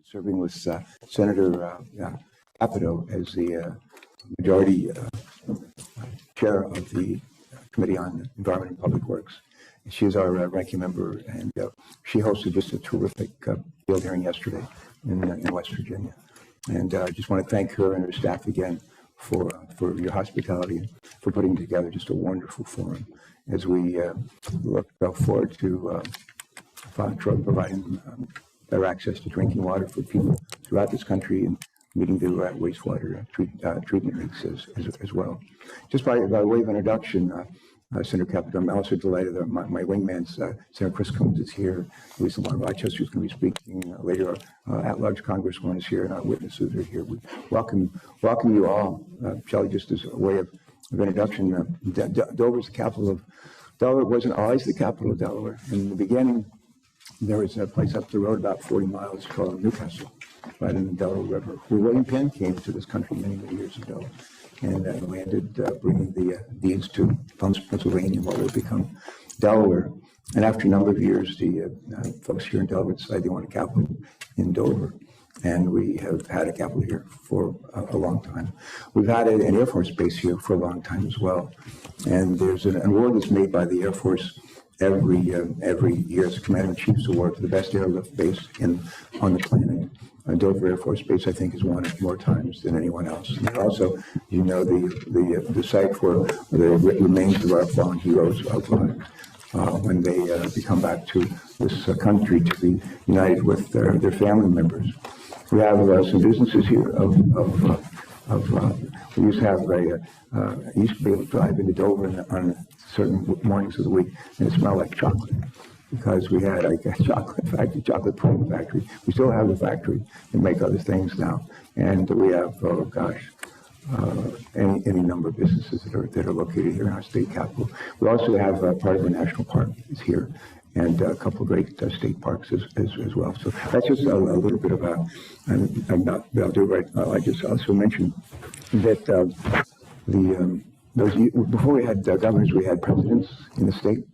serving with Senator Capito as the majority chair of the Committee on Environment and Public Works. She is our ranking member, and she hosted just a terrific field hearing yesterday in West Virginia. And I just want to thank her and her staff again for your hospitality and for putting together just a wonderful forum as we look forward to providing better access to drinking water for people throughout this country and meeting the wastewater treatment needs as well. Just by way of introduction, Senator Capito, I'm also delighted that my wingman, Senator Chris Combs, is here. Lisa Von Rochester is going to be speaking later. At-large Congresswoman is here, and our witnesses are here. We welcome you all. Shelley, just as a way of introduction, Dover is the capital of Delaware. It wasn't always the capital of Delaware. In the beginning, there was a place up the road about 40 miles called Newcastle, right in the Delaware River, where William Penn came to this country many years ago and landed bringing the deeds to Pennsylvania, what would become Delaware. And after a number of years, the folks here in Delaware decided they want a capital in Dover. And we have had a capital here for a long time. We've had an Air Force base here for a long time as well. And there's an award that's made by the Air Force every year. It's a Commander-in-Chief's award for the best airlift base on the planet. Dover Air Force Base, I think, has won it more times than anyone else. And also, you know, the site for the remains of our fallen heroes of when they come back to this country to be united with their family members. We have some businesses here we used to have used to be able to drive into Dover on certain mornings of the week, and it smelled like chocolate because we had a chocolate factory, chocolate pudding factory. We still have the factory and make other things now, and we have any number of businesses that are located here in our state capital. We also have part of our national park is here, and a couple of great state parks as well. So that's just a little bit about, I'll do it right. I just also mentioned that before we had governors, we had presidents in the state.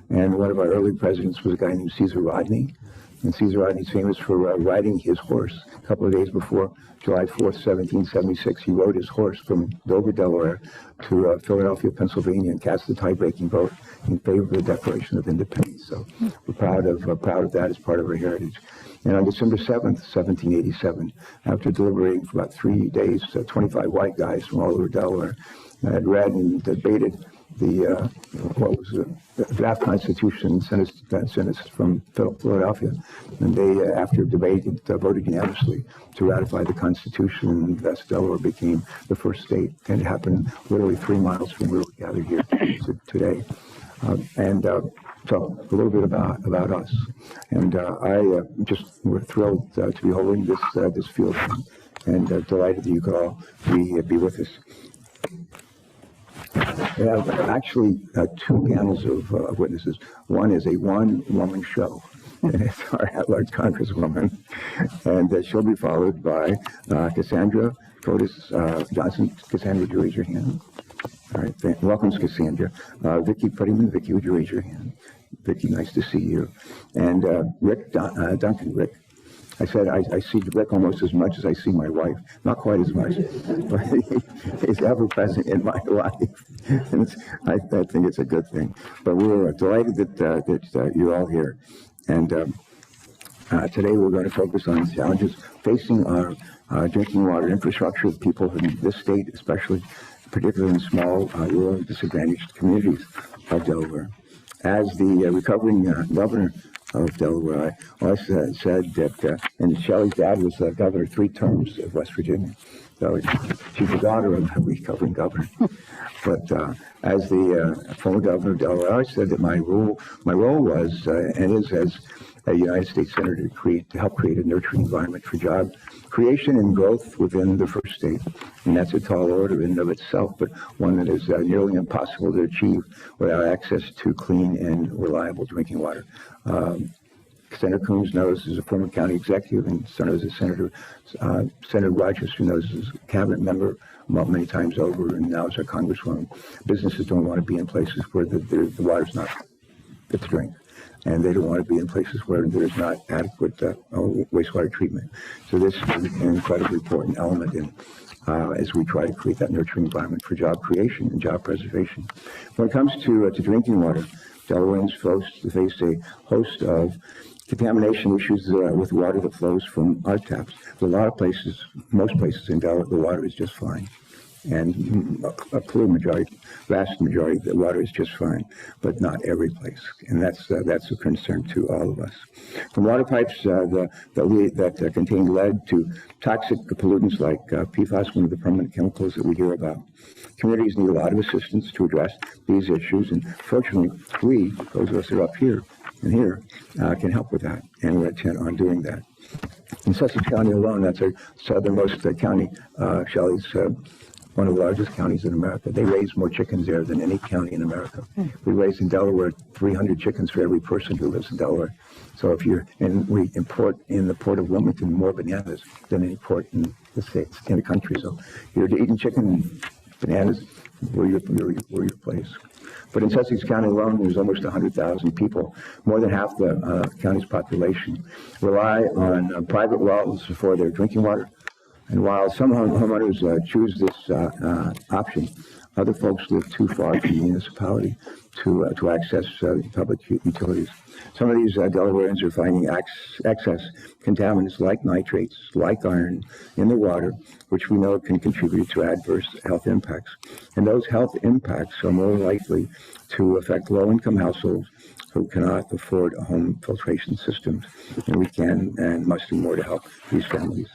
And one of our early presidents was a guy named Caesar Rodney. And Caesar Rodney's famous for riding his horse. A couple of days before July 4th, 1776, he rode his horse from Dover, Delaware to Philadelphia, Pennsylvania, and cast the tie-breaking vote in favor of the Declaration of Independence. So we're proud of that as part of our heritage. And on December 7th, 1787, after deliberating for about 3 days, 25 white guys from all over Delaware had read and debated the draft Constitution Senate from Philadelphia, and they, after debating, voted unanimously to ratify the Constitution, and thus Delaware became the first state. And it happened literally 3 miles from where we gathered here today. So a little bit about us, and we're thrilled to be holding this field, and delighted that you could all be with us. We have actually 2 panels of witnesses. One is a one-woman show, and it's our at-large Congresswoman, and she'll be followed by Cassandra Curtis Johnson. Cassandra, would you raise your hand? All right, welcome, Cassandra. Vicki Prettyman. Vicki, would you raise your hand? Vicki, nice to see you. And Rick Duncan. Rick. I said I see Rick almost as much as I see my wife. Not quite as much, but he's ever present in my life. And I think it's a good thing. But we're delighted that you're all here. And today we're going to focus on challenges facing our drinking water infrastructure of people in this state, especially, particularly in small, rural, disadvantaged communities of Delaware. As the recovering governor of Delaware, I always said that, and Shelley's dad was governor 3 terms of West Virginia, so she's the daughter of a recovering governor. But as the former governor of Delaware, I always said that my role was and is as a United States Senator to help create a nurturing environment for job creation and growth within the first state. And that's a tall order in and of itself, but one that is nearly impossible to achieve without access to clean and reliable drinking water. Senator Combs knows as a former county executive, and so knows as Senator Rochester knows as a cabinet member many times over, and now as our Congresswoman. Businesses don't want to be in places where the water's not fit to drink. and they don't want to be in places where there's not adequate wastewater treatment. So this is an incredibly important element in as we try to create that nurturing environment for job creation and job preservation. When it comes to drinking water, Delawareans face a host of contamination issues with water that flows from our taps. A lot of places, most places in Delaware, the water is just fine. And a clear majority, vast majority, the water is just fine, but not every place. And that's a concern to all of us. From water pipes that contain lead to toxic pollutants like PFAS, one of the permanent chemicals that we hear about. Communities need a lot of assistance to address these issues, and fortunately, we, those of us that are up here and here, can help with that, and we're intent on doing that. In Sussex County alone, that's our southernmost county, Shelley's one of the largest counties in America. They raise more chickens there than any county in America. We raise in Delaware 300 chickens for every person who lives in Delaware. So and we import in the port of Wilmington more bananas than any port in the states, in the country. So you're eating chicken and bananas, we're your place. But in Sussex County alone, there's almost 100,000 people. More than half the county's population rely on private wells for their drinking water. And while some homeowners choose this option, other folks live too far from the municipality to access public utilities. Some of these Delawareans are finding excess contaminants like nitrates, like iron in the water, which we know can contribute to adverse health impacts. And those health impacts are more likely to affect low-income households who cannot afford a home filtration system. And we can and must do more to help these families.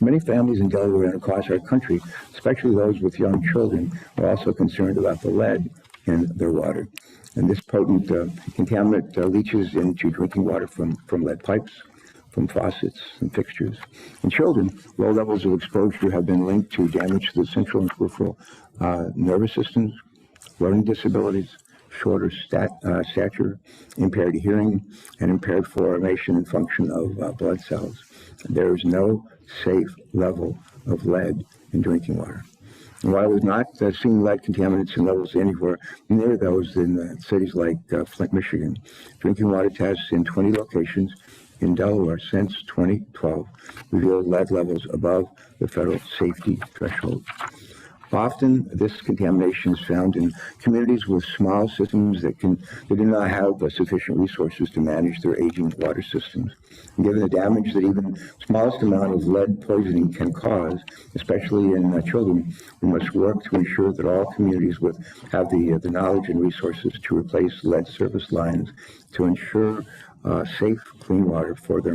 Many families in Delaware and across our country, especially those with young children, are also concerned about the lead in their water. And this potent contaminant leaches into drinking water from lead pipes, from faucets and fixtures. In children, low levels of exposure have been linked to damage to the central and peripheral nervous systems, learning disabilities, shorter stature, impaired hearing, and impaired formation and function of blood cells. There is no safe level of lead in drinking water. And while we've not seen lead contaminants in levels anywhere near those in cities like Flint, Michigan, drinking water tests in 20 locations in Delaware since 2012 revealed lead levels above the federal safety threshold. Often, this contamination is found in communities with small systems that do not have sufficient resources to manage their aging water systems. And given the damage that even the smallest amount of lead poisoning can cause, especially in children, we must work to ensure that all communities have the knowledge and resources to replace lead service lines to ensure safe, clean water for our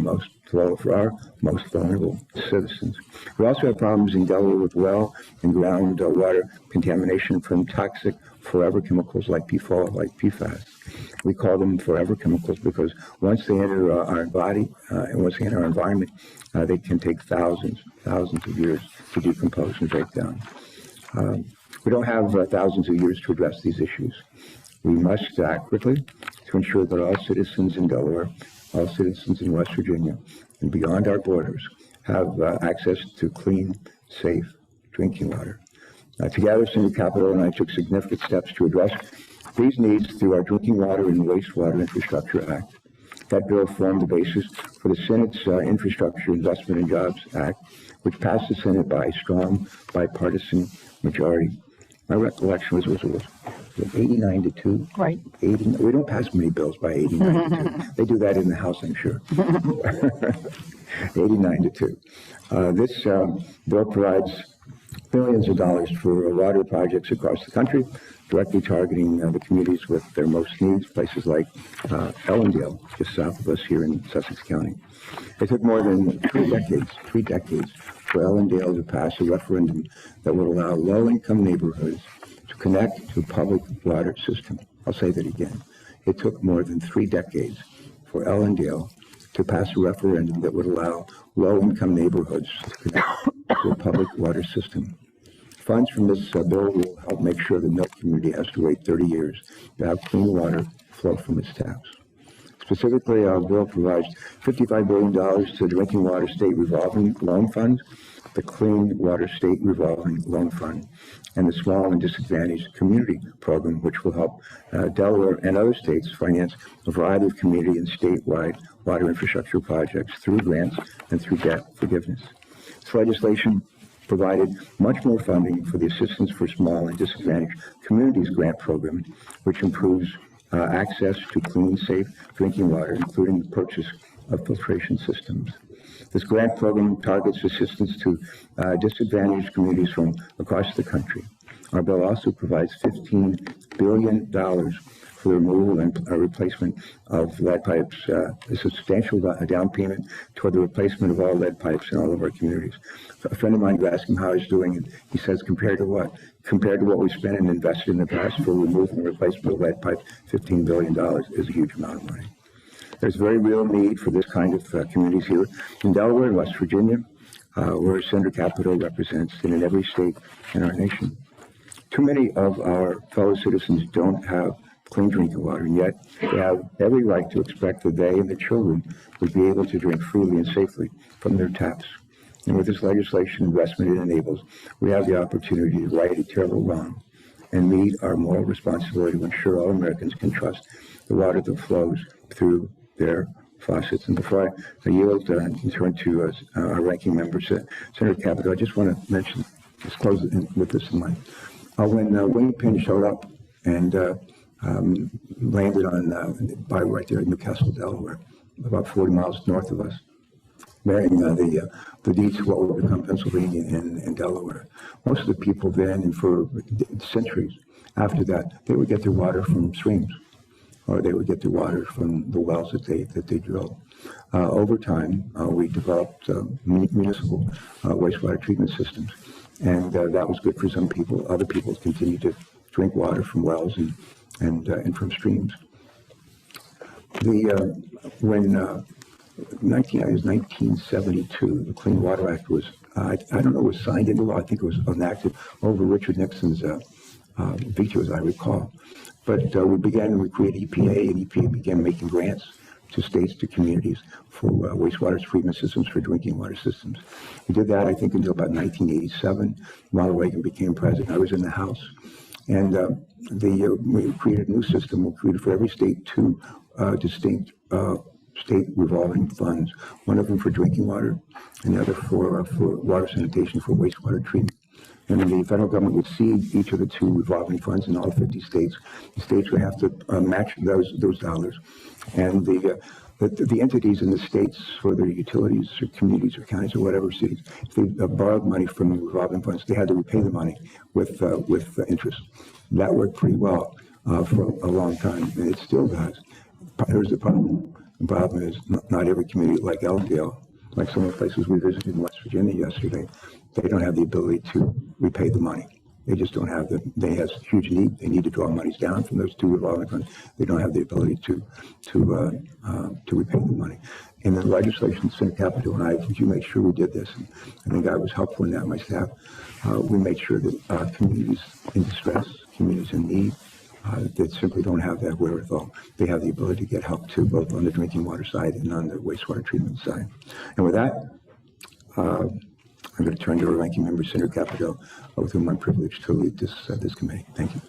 most vulnerable citizens. We also have problems in Delaware with well and ground water contamination from toxic forever chemicals like PFOA, like PFAS. We call them forever chemicals because once they enter our body and once they enter our environment, they can take thousands of years to decompose and break down. We don't have thousands of years to address these issues. We must act quickly to ensure that all citizens in Delaware, all citizens in West Virginia, and beyond our borders have access to clean, safe drinking water. Together, Senator Capito and I took significant steps to address these needs through our Drinking Water and Wastewater Infrastructure Act. That bill formed the basis for the Senate's Infrastructure Investment and Jobs Act, which passed the Senate by a strong bipartisan majority. My recollection was 89 to 2. Right. 80, we don't pass many bills by 89 to 2. They do that in the House, I'm sure. 89 to 2. This bill provides billions of dollars for water projects across the country, directly targeting the communities with their most needs, places like Ellendale, just south of us here in Sussex County. It took more than 3 decades for Ellendale to pass a referendum that would allow low-income neighborhoods to connect to a public water system. I'll say that again. It took more than 3 decades for Ellendale to pass a referendum that would allow low-income neighborhoods to connect to a public water system. Funds from this bill will help make sure that no community has to wait 30 years to have clean water flow from its taps. Specifically, our bill provides $55 billion to Drinking Water State Revolving Loan Funds the Clean Water State Revolving Loan Fund, and the Small and Disadvantaged Community Program, which will help Delaware and other states finance a variety of community and statewide water infrastructure projects through grants and through debt forgiveness. This legislation provided much more funding for the Assistance for Small and Disadvantaged Communities grant program, which improves access to clean, safe drinking water, including the purchase of filtration systems. This grant program targets assistance to disadvantaged communities from across the country. Our bill also provides $15 billion for the removal and replacement of lead pipes, a substantial down payment toward the replacement of all lead pipes in all of our communities. So a friend of mine asked him how he's doing, and he says, compared to what? Compared to what we spent and invested in the past for removal and replacement of lead pipes, $15 billion is a huge amount of money. There's very real need for this kind of communities here in Delaware and West Virginia, where Senator Capito represents, and in every state in our nation. Too many of our fellow citizens don't have clean drinking water, and yet they have every right to expect that they and their children would be able to drink freely and safely from their taps. And with this legislation investment it enables, we have the opportunity to right a terrible wrong and meet our moral responsibility to ensure all Americans can trust the water that flows through their faucets. And before I yield and turn to our ranking member, Senator Capito, I just want to mention, just close with this in mind. When William Penn showed up and landed on right there in Newcastle, Delaware, about 40 miles north of us, bearing the deeds of what would become Pennsylvania and Delaware. Most of the people then, and for centuries after that, they would get their water from streams, or they would get their water from the wells that they drilled. Over time, we developed municipal wastewater treatment systems, and that was good for some people. Other people continued to drink water from wells and from streams. When 1972, the Clean Water Act was, I don't know, was signed into law. I think it was enacted over Richard Nixon's veto, as I recall. But we created EPA, and EPA began making grants to states, to communities for wastewater treatment systems, for drinking water systems. We did that, I think, until about 1987. Ronald Reagan became president. I was in the House. And we created a new system. We created for every state two distinct state revolving funds, one of them for drinking water and the other for water sanitation, for wastewater treatment. And then the federal government would seed each of the two revolving funds in all 50 states. The states would have to match those dollars. And the entities in the states, whether utilities or communities or counties or whatever cities, if they borrowed money from the revolving funds, they had to repay the money with interest. That worked pretty well for a long time, and it still does. Here's the problem. The problem is not every community, like Elmdale, like some of the places we visited in West Virginia yesterday, they don't have the ability to repay the money. They just don't have they have huge need. They need to draw monies down from those two revolving funds. They don't have the ability to repay the money. In the legislation, Senator Capito and I, we made sure we did this. And I think I was helpful in that, my staff. We made sure that communities in distress, communities in need, that simply don't have that wherewithal, they have the ability to get help too, both on the drinking water side and on the wastewater treatment side. And with that, I'm going to turn to our ranking member, Senator Capito, with whom I'm privileged to lead this committee. Thank you.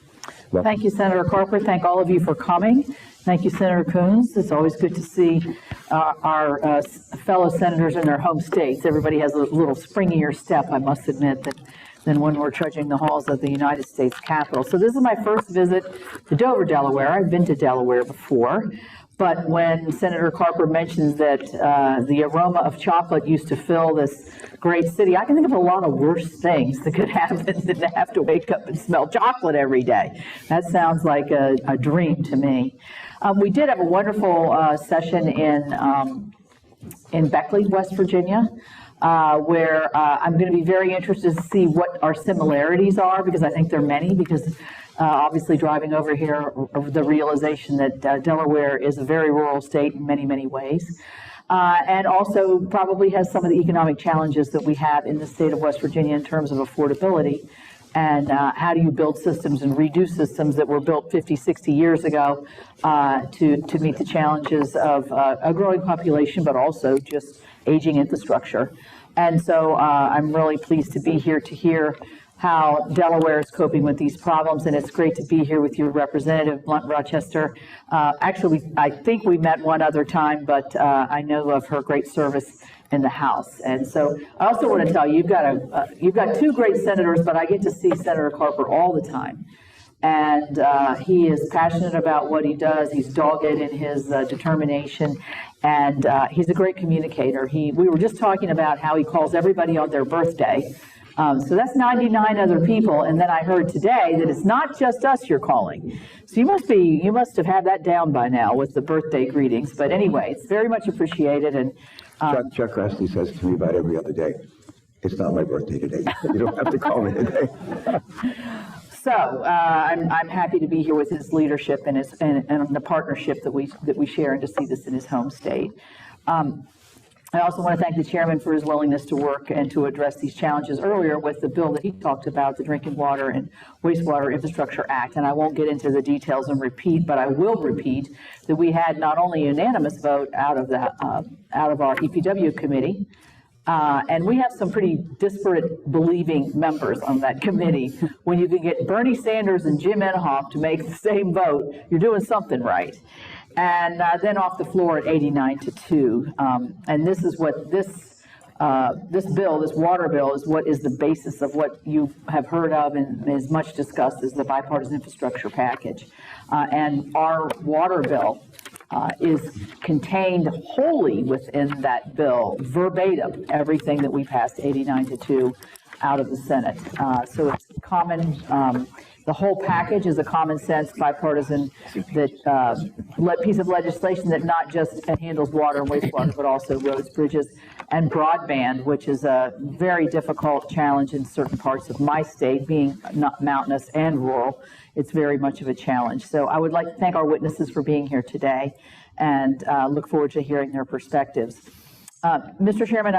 Welcome. Thank you, Senator Carper. Thank all of you for coming. Thank you, Senator Coons. It's always good to see our fellow senators in their home states. Everybody has a little springier step, I must admit, than when we're trudging the halls of the United States Capitol. So this is my first visit to Dover, Delaware. I've been to Delaware before. But when Senator Carper mentions that the aroma of chocolate used to fill this great city, I can think of a lot of worse things that could happen than to have to wake up and smell chocolate every day. That sounds like a dream to me. We did have a wonderful session in Beckley, West Virginia, where I'm going to be very interested to see what our similarities are, because I think there are many, because obviously driving over here, the realization that Delaware is a very rural state in many, many ways, and also probably has some of the economic challenges that we have in the state of West Virginia in terms of affordability, and how do you build systems and redo systems that were built 50, 60 years ago to meet the challenges of a growing population, but also just aging infrastructure. And so I'm really pleased to be here to hear how Delaware is coping with these problems, and it's great to be here with your representative, Blunt Rochester. Actually, I think we met one other time, but I know of her great service in the House. And so I also want to tell you, you've got two great senators, but I get to see Senator Carper all the time. And he is passionate about what he does. He's dogged in his determination, and he's a great communicator. We were just talking about how he calls everybody on their birthday. So that's 99 other people, and then I heard today that it's not just us you're calling. So you must have had that down by now with the birthday greetings. But anyway, it's very much appreciated. And Chuck Grassley says to me about every other day, "It's not my birthday today. You don't have to call me today." So I'm happy to be here with his leadership and the partnership that we share, and to see this in his home state. I also want to thank the chairman for his willingness to work and to address these challenges earlier with the bill that he talked about, the Drinking Water and Wastewater Infrastructure Act. And I won't get into the details and repeat, but I will repeat that we had not only a unanimous vote out of our EPW committee, and we have some pretty disparate believing members on that committee. When you can get Bernie Sanders and Jim Inhofe to make the same vote, you're doing something right. And then off the floor at 89-2. And this is what this bill, this water bill, is what is the basis of what you have heard of and is much discussed as the bipartisan infrastructure package. And our water bill is contained wholly within that bill, verbatim, everything that we passed 89-2 out of the Senate. So it's common. The whole package is a common sense, bipartisan piece of legislation that not just handles water and wastewater, but also roads, bridges, and broadband, which is a very difficult challenge in certain parts of my state, being not mountainous and rural. It's very much of a challenge. So I would like to thank our witnesses for being here today, and look forward to hearing their perspectives. Mr. Chairman,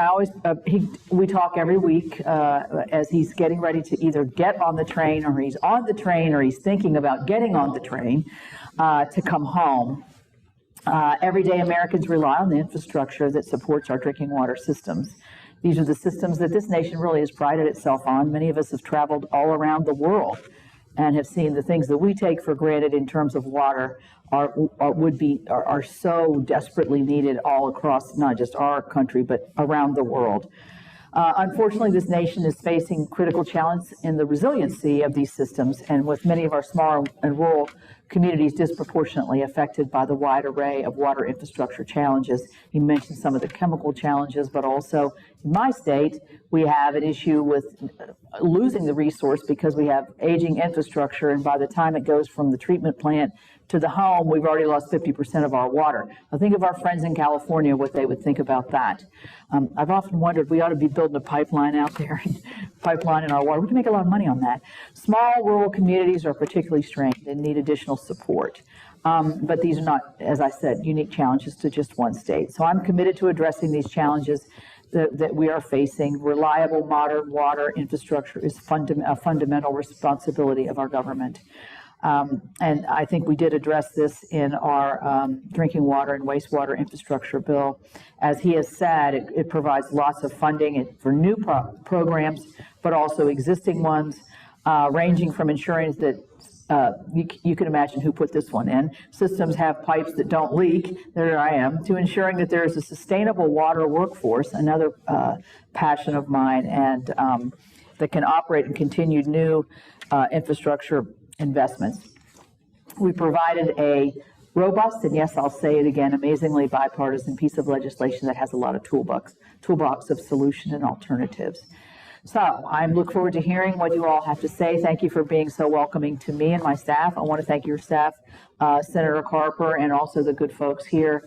we talk every week as he's getting ready to either get on the train, or he's on the train, or he's thinking about getting on the train to come home. Every day Americans rely on the infrastructure that supports our drinking water systems. These are the systems that this nation really has prided itself on. Many of us have traveled all around the world and have seen the things that we take for granted in terms of water are so desperately needed all across not just our country, but around the world. Unfortunately, this nation is facing critical challenges in the resiliency of these systems, and with many of our small and rural communities disproportionately affected by the wide array of water infrastructure challenges. You mentioned some of the chemical challenges, but also in my state, we have an issue with losing the resource because we have aging infrastructure, and by the time it goes from the treatment plant to the home, we've already lost 50% of our water. Now think of our friends in California, what they would think about that. I've often wondered, we ought to be building a pipeline out there, pipeline in our water. We can make a lot of money on that. Small rural communities are particularly strained and need additional support. But these are not, as I said, unique challenges to just one state. So I'm committed to addressing these challenges that we are facing. Reliable, modern water infrastructure is a fundamental responsibility of our government. And I think we did address this in our drinking water and wastewater infrastructure bill. As he has said, it provides lots of funding for new programs, but also existing ones, ranging from ensuring that you can imagine who put this one in. Systems have pipes that don't leak, there I am, to ensuring that there is a sustainable water workforce, another passion of mine, and that can operate and continue new infrastructure investments. We provided a robust, and yes, I'll say it again, amazingly bipartisan piece of legislation that has a lot of toolbox of solution and alternatives. So I look forward to hearing what you all have to say. Thank you for being so welcoming to me and my staff. I want to thank your staff, Senator Carper, and also the good folks here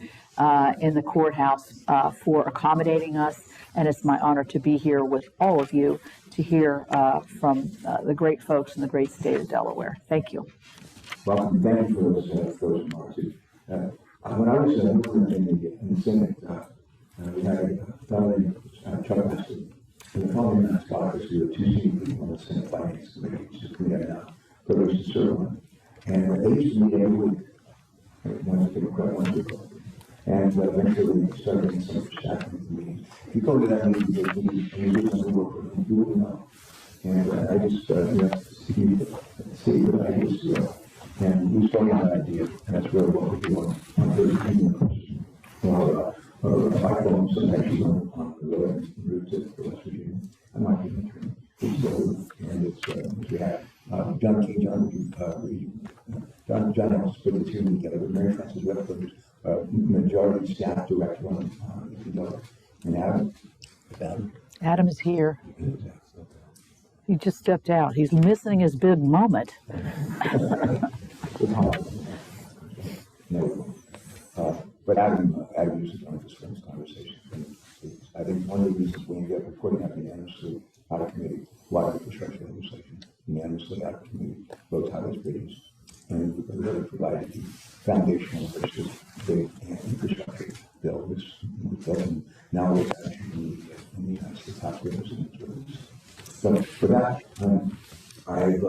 in the courthouse for accommodating us. And it's my honor to be here with all of you to hear from the great folks in the great state of Delaware. Thank you. Well, thank you for those remarks. When I was in the Senate, we had a fellow named Chuck Grassley. And the following last August, we were two senior people on the Senate Finance Committee, which is we have now privileged to serve on. And they used to meet every week. Once a week. and eventually starting some staff in the meetings. If you go to that meeting, you do some work for them, you wouldn't know. And I just, see good ideas, and we started an idea, and that's really what we do on Thursday evenings. My phone sometimes on the route to West Virginia. I might be entering. And it's, we have John Ellis put the two together with Mary Frances Webster's majority staff director on EPW. And Adam is here. He just stepped out. He's missing his big moment. But Adam used to join this friend's conversation. I think one of the reasons we ended up reporting that unanimously out of committee, water infrastructure legislation, unanimously out of committee, roads, highways, bridges, and we really provided the foundational for the infrastructure bill, which now we're actually in the United States House Representatives. But for that, I've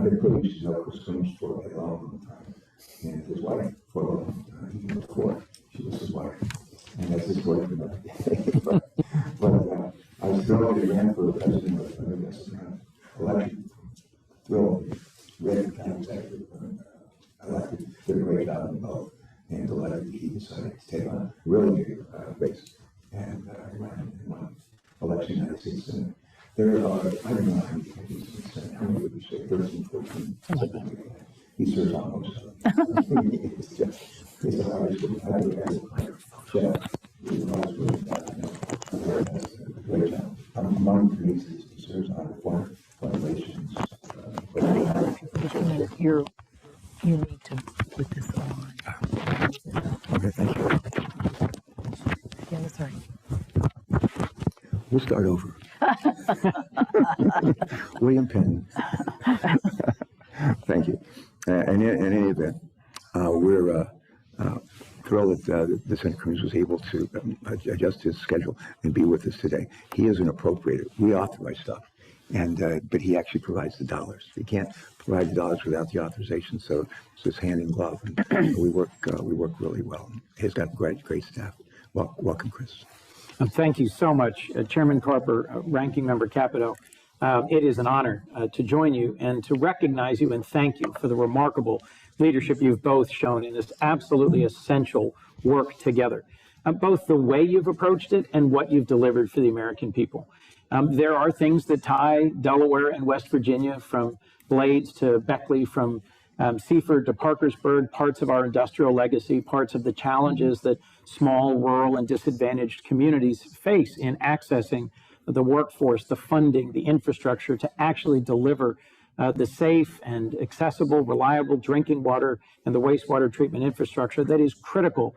been privileged to know Chris Coons for a long time, and his wife for a long time, even before she was his wife, and that's his wife. But I was thrilled to ran for president of the election. Thrilled, ready to kind of elected, did a great job in both, and elected, he decided to take on a really big race, and ran in one election in the United States Senate. There are, I don't know how many committees in the Senate, how many would you say, 13, 14, something like that. He serves on most of them. It's just, it's a hard issue. I think as a chef, he's always really great job. Among the committees, he serves on foreign relations. Just a minute, you need to put this on. Okay, thank you. Yeah, that's all right. We'll start over. William Penn. Thank you. In any event, we're thrilled that Senator Coons was able to adjust his schedule and be with us today. He is an appropriator. We authorize stuff, and but he actually provides the dollars. He can't provide the dollars without the authorization, so it's just hand in glove, and we work really well. He's got great staff. Welcome, Chris. Thank you so much, Chairman Carper, Ranking Member Capito. It is an honor to join you and to recognize you and thank you for the remarkable leadership you've both shown in this absolutely essential work together. Both the way you've approached it and what you've delivered for the American people. There are things that tie Delaware and West Virginia, from Blades to Beckley, from Seaford to Parkersburg, parts of our industrial legacy, parts of the challenges that small, rural, and disadvantaged communities face in accessing the workforce, the funding, the infrastructure to actually deliver the safe and accessible, reliable drinking water and the wastewater treatment infrastructure that is critical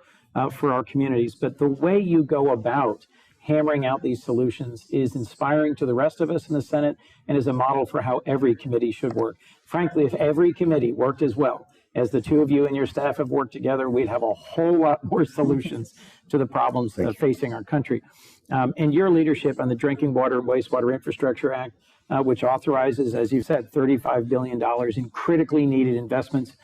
for our communities. But the way you go about hammering out these solutions is inspiring to the rest of us in the Senate and is a model for how every committee should work. Frankly, if every committee worked as well as the two of you and your staff have worked together, we'd have a whole lot more solutions to the problems facing our country. And your leadership on the Drinking Water and Wastewater Infrastructure Act, which authorizes, as you said, $35 billion in critically needed investments,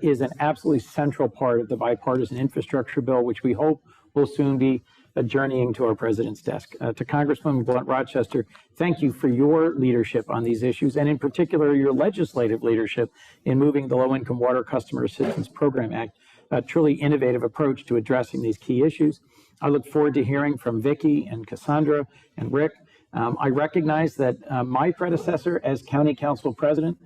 is an absolutely central part of the bipartisan infrastructure bill, which we hope will soon be journeying to our president's desk. To Congressman Blunt Rochester, thank you for your leadership on these issues, and in particular, your legislative leadership in moving the Low-Income Water Customer Assistance Program Act, a truly innovative approach to addressing these key issues. I look forward to hearing from Vicki and Cassandra and Rick. I recognize that my predecessor as County Council President,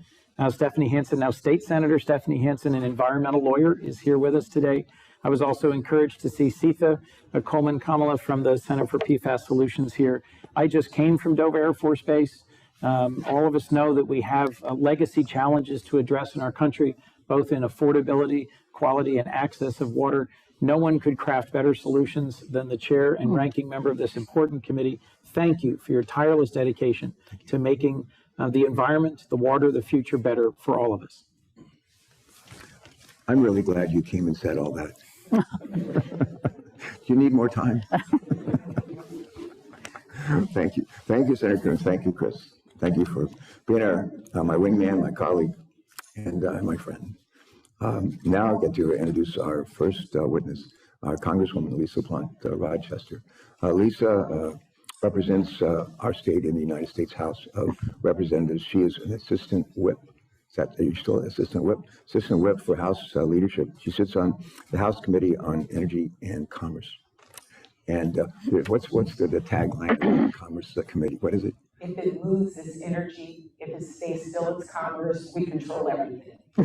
Stephanie Hansen, now State Senator Stephanie Hansen, an environmental lawyer, is here with us today. I was also encouraged to see Sitha Coleman Kamala from the Center for PFAS Solutions here. I just came from Dover Air Force Base. All of us know that we have legacy challenges to address in our country, both in affordability, quality, and access of water. No one could craft better solutions than the chair and ranking member of this important committee. Thank you for your tireless dedication to making the environment, the water, the future better for all of us. I'm really glad you came and said all that. Do you need more time? Thank you. Thank you, Senator Coons. Thank you, Chris. Thank you for being my wingman, my colleague, and my friend. Now I get to introduce our first witness, our Congresswoman, Lisa Blunt, Rochester. Lisa represents our state in the United States House of Representatives. She is an assistant whip. Are you still assistant whip? Assistant whip for House leadership. She sits on the House Committee on Energy and Commerce. And what's the tagline of the Commerce Committee? What is it? If it moves, it's energy. If it stays still, it's commerce. We control everything. He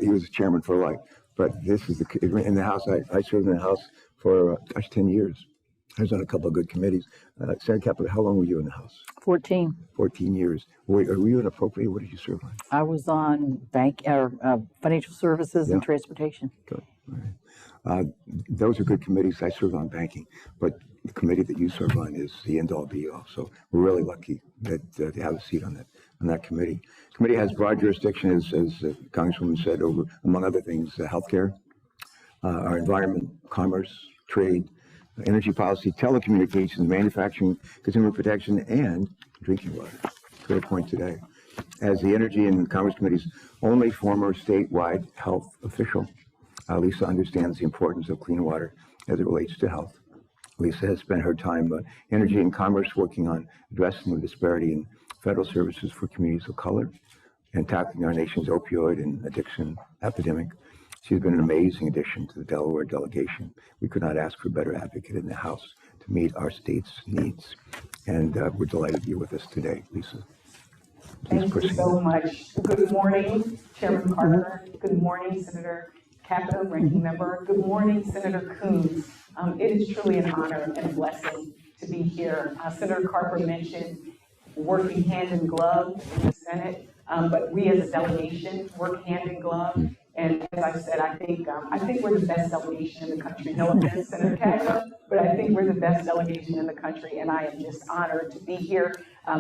was chairman for life. But this is in the House. I served in the House for 10 years. I was on a couple of good committees. Senator Capito, how long were you in the House? 14. 14 years. Were you an appropriate? What did you serve on? I was on financial services and transportation. Good. All right. Those are good committees. I served on banking, but the committee that you serve on is the end-all be-all. So we're really lucky that to have a seat on that committee. The committee has broad jurisdiction, as the Congresswoman said, over, among other things, healthcare, our environment, commerce, trade, energy policy, telecommunications, manufacturing, consumer protection, and drinking water. Great point today. As the Energy and Commerce Committee's only former statewide health official, Lisa understands the importance of clean water as it relates to health. Lisa has spent her time Energy and Commerce working on addressing the disparity in federal services for communities of color and tackling our nation's opioid and addiction epidemic. She's been an amazing addition to the Delaware delegation. We could not ask for a better advocate in the House to meet our state's needs. And we're delighted you're with us today, Lisa. Thank you so much. Good morning, Chairman Carter. Good morning, Senator Capito, Ranking Member. Good morning, Senator Coons. It is truly an honor and a blessing to be here. Senator Carper mentioned working hand in glove in the Senate, but we as a delegation work hand in glove. And as I said, I think we're the best delegation in the country. No offense, Senator Capito, but I think we're the best delegation in the country, and I am just honored to be here.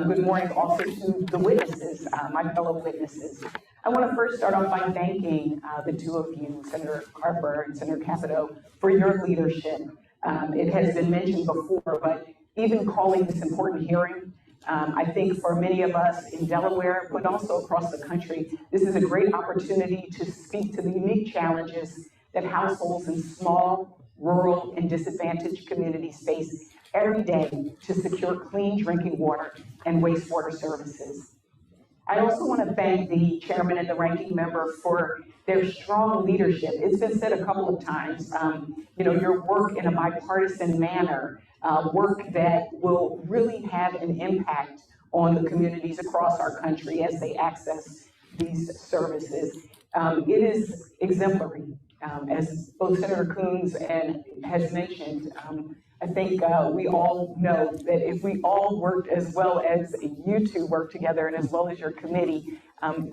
Good morning also to the witnesses, my fellow witnesses. I want to first start off by thanking the two of you, Senator Carper and Senator Capito, for your leadership. It has been mentioned before, but even calling this important hearing, I think for many of us in Delaware, but also across the country, this is a great opportunity to speak to the unique challenges that households in small, rural, and disadvantaged communities face every day to secure clean drinking water and wastewater services. I also want to thank the chairman and the ranking member for their strong leadership. It's been said a couple of times, your work in a bipartisan manner, work that will really have an impact on the communities across our country as they access these services. It is exemplary, as both Senator Coons and has mentioned. I think we all know that if we all worked as well as you two work together and as well as your committee,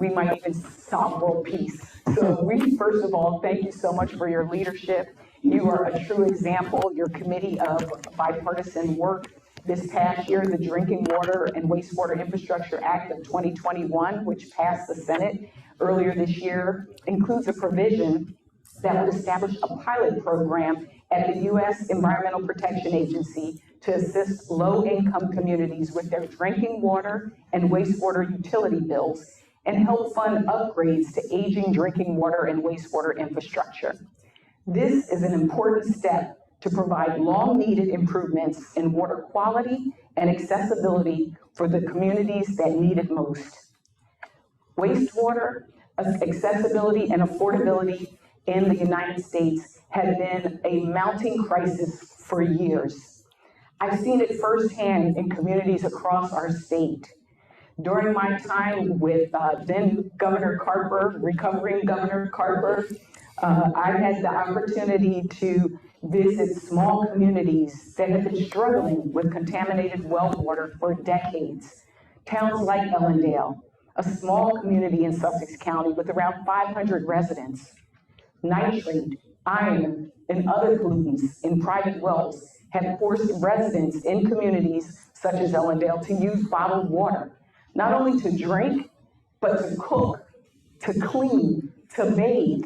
we might even solve world peace. So we, first of all, thank you so much for your leadership. You are a true example, your committee of bipartisan work. This past year, the Drinking Water and Wastewater Infrastructure Act of 2021, which passed the Senate earlier this year, includes a provision that would establish a pilot program at the U.S. Environmental Protection Agency to assist low-income communities with their drinking water and wastewater utility bills and help fund upgrades to aging drinking water and wastewater infrastructure. This is an important step to provide long-needed improvements in water quality and accessibility for the communities that need it most. Wastewater accessibility and affordability in the United States have been a mounting crisis for years. I've seen it firsthand in communities across our state. During my time with then Governor Carper, recovering Governor Carper, I had the opportunity to visit small communities that have been struggling with contaminated well water for decades. Towns like Ellendale, a small community in Sussex County with around 500 residents. Nitrate, iron, and other pollutants in private wells have forced residents in communities such as Ellendale to use bottled water, not only to drink, but to cook, to clean, to bathe.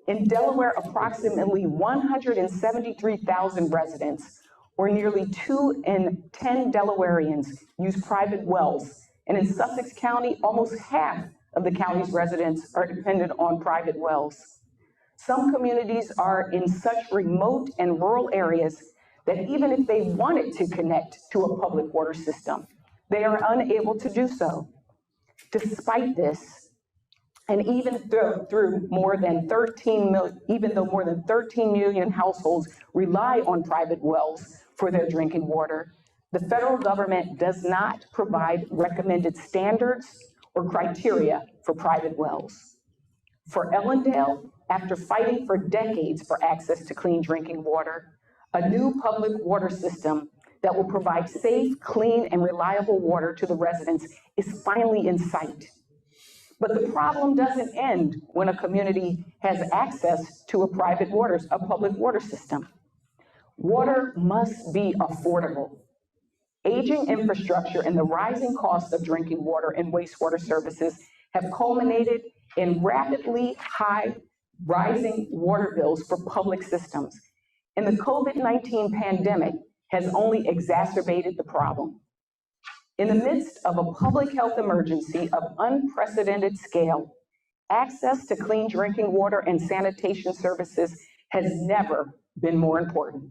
In Delaware, approximately 173,000 residents, or nearly 2 in 10 Delawareans, use private wells. And in Sussex County, almost half of the county's residents are dependent on private wells. Some communities are in such remote and rural areas that even if they wanted to connect to a public water system, they are unable to do so. Despite this, and even through more than 13 million, even though more than 13 million households rely on private wells for their drinking water, the federal government does not provide recommended standards or criteria for private wells. For Ellendale, after fighting for decades for access to clean drinking water, a new public water system that will provide safe, clean, and reliable water to the residents is finally in sight. But the problem doesn't end when a community has access to a public water system. Water must be affordable. Aging infrastructure and the rising cost of drinking water and wastewater services have culminated in rapidly high rising water bills for public systems. And the COVID-19 pandemic has only exacerbated the problem. In the midst of a public health emergency of unprecedented scale, access to clean drinking water and sanitation services has never been more important.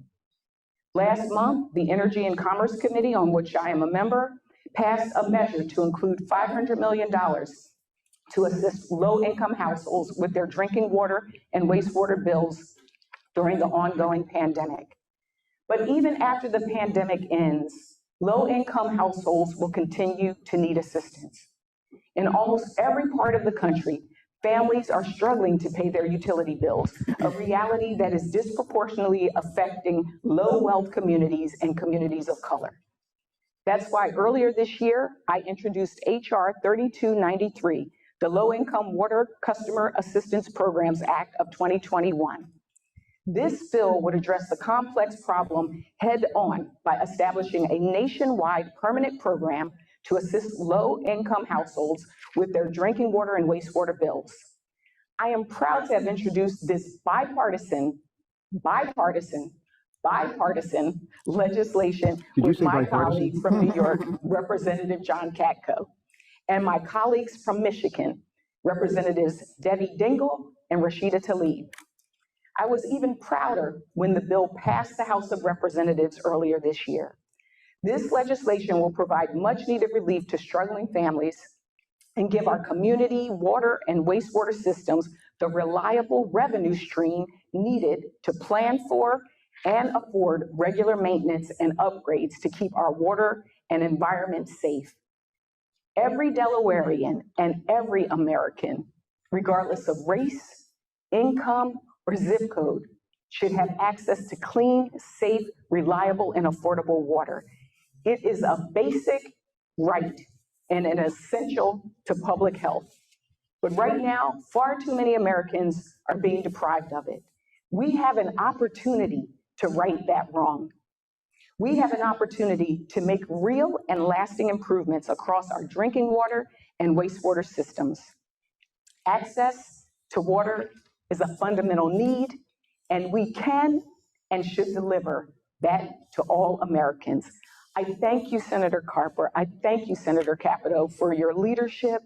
Last month, the Energy and Commerce Committee, on which I am a member, passed a measure to include $500 million to assist low-income households with their drinking water and wastewater bills during the ongoing pandemic. But even after the pandemic ends, low-income households will continue to need assistance. In almost every part of the country, families are struggling to pay their utility bills, a reality that is disproportionately affecting low-wealth communities and communities of color. That's why earlier this year, I introduced HR 3293, the Low-Income Water Customer Assistance Programs Act of 2021. This bill would address the complex problem head-on by establishing a nationwide permanent program to assist low-income households with their drinking water and wastewater bills. I am proud to have introduced this bipartisan legislation with my colleague from New York, Representative John Katko, and my colleagues from Michigan, Representatives Debbie Dingell and Rashida Tlaib. I was even prouder when the bill passed the House of Representatives earlier this year. This legislation will provide much needed relief to struggling families and give our community water and wastewater systems the reliable revenue stream needed to plan for and afford regular maintenance and upgrades to keep our water and environment safe. Every Delawarean and every American, regardless of race, income, or zip code, should have access to clean, safe, reliable, and affordable water. It is a basic right and an essential to public health. But right now, far too many Americans are being deprived of it. We have an opportunity to right that wrong. We have an opportunity to make real and lasting improvements across our drinking water and wastewater systems. Access to water is a fundamental need, and we can and should deliver that to all Americans. I thank you, Senator Carper. I thank you, Senator Capito, for your leadership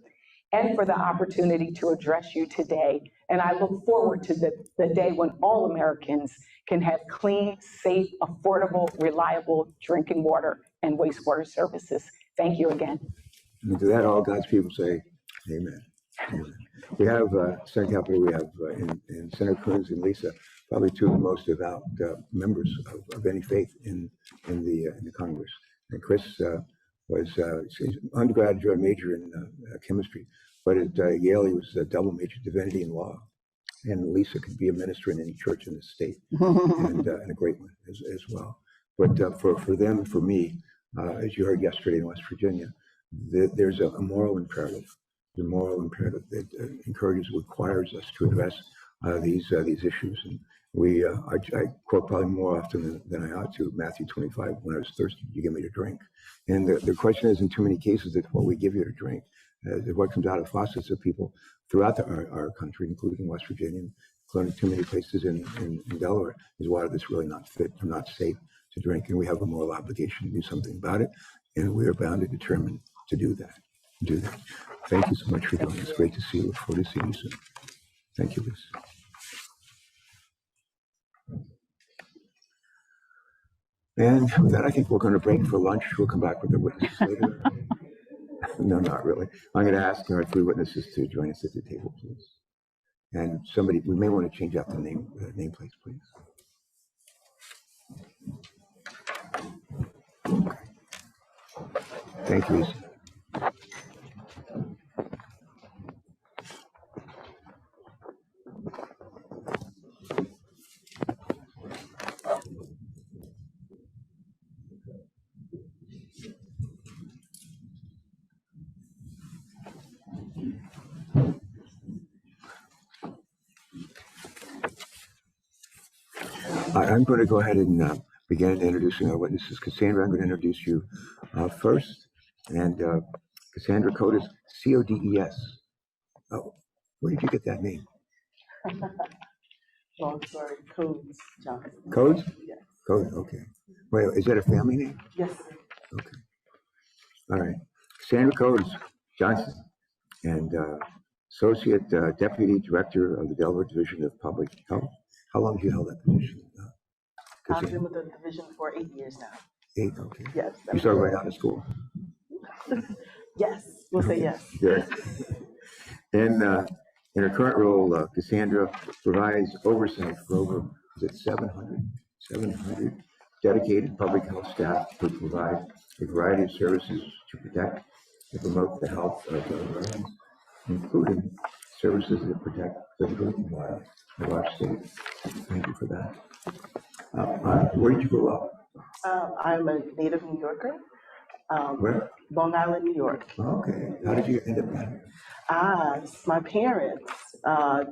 and for the opportunity to address you today. And I look forward to the day when all Americans can have clean, safe, affordable, reliable drinking water and wastewater services. Thank you again. And to that, all God's people say, amen. Amen. We have, Senator Capito, we have in Senator Coons and Lisa, probably two of the most devout members of any faith in the Congress. And Chris was undergraduate major in chemistry, but at Yale he was a double major, divinity and law. And Lisa could be a minister in any church in the state, and a great one as well. But for them, for me, as you heard yesterday in West Virginia, there's a moral imperative. The moral imperative that encourages, requires us to address these issues. And I quote probably more often than I ought to Matthew 25, when I was thirsty, you give me to drink. And the question is, in too many cases, that what we give you to drink, what comes out of faucets of people throughout our country, including West Virginia, including too many places in Delaware, is water that's really not fit or not safe to drink. And we have a moral obligation to do something about it. And we are bound and determined to do that. Thank you so much for doing this. Great to see you. Look forward to seeing you soon. Thank you, Liz. And with that, I think we're going to break for lunch. We'll come back with the witnesses later. No, not really. I'm going to ask our three witnesses to join us at the table, please. And somebody, we may want to change out the nameplates, please. Thank you, Lisa. I'm going to go ahead and begin introducing our witnesses. Cassandra, I'm going to introduce you first. And Cassandra, code is CODES. Oh, where did you get that name? Long story, Codes Johnson. Codes? Yes. Code, okay. Wait, is that a family name? Yes. Okay. All right. Cassandra Codes Johnson, and Associate Deputy Director of the Delaware Division of Public Health. How long have you held that position? I've been with the division for 8 years now. 8, okay. Yes. You started right out of school. Yes, we'll say yes. Yeah. And in her current role, Cassandra provides oversight for over 700 dedicated public health staff who provide a variety of services to protect and promote the health of Delawareans, including services that protect the drinking water of our state. Thank you for that. Where did you grow up? I'm a native New Yorker. Where? Long Island, New York. Okay. How did you end up there? My parents,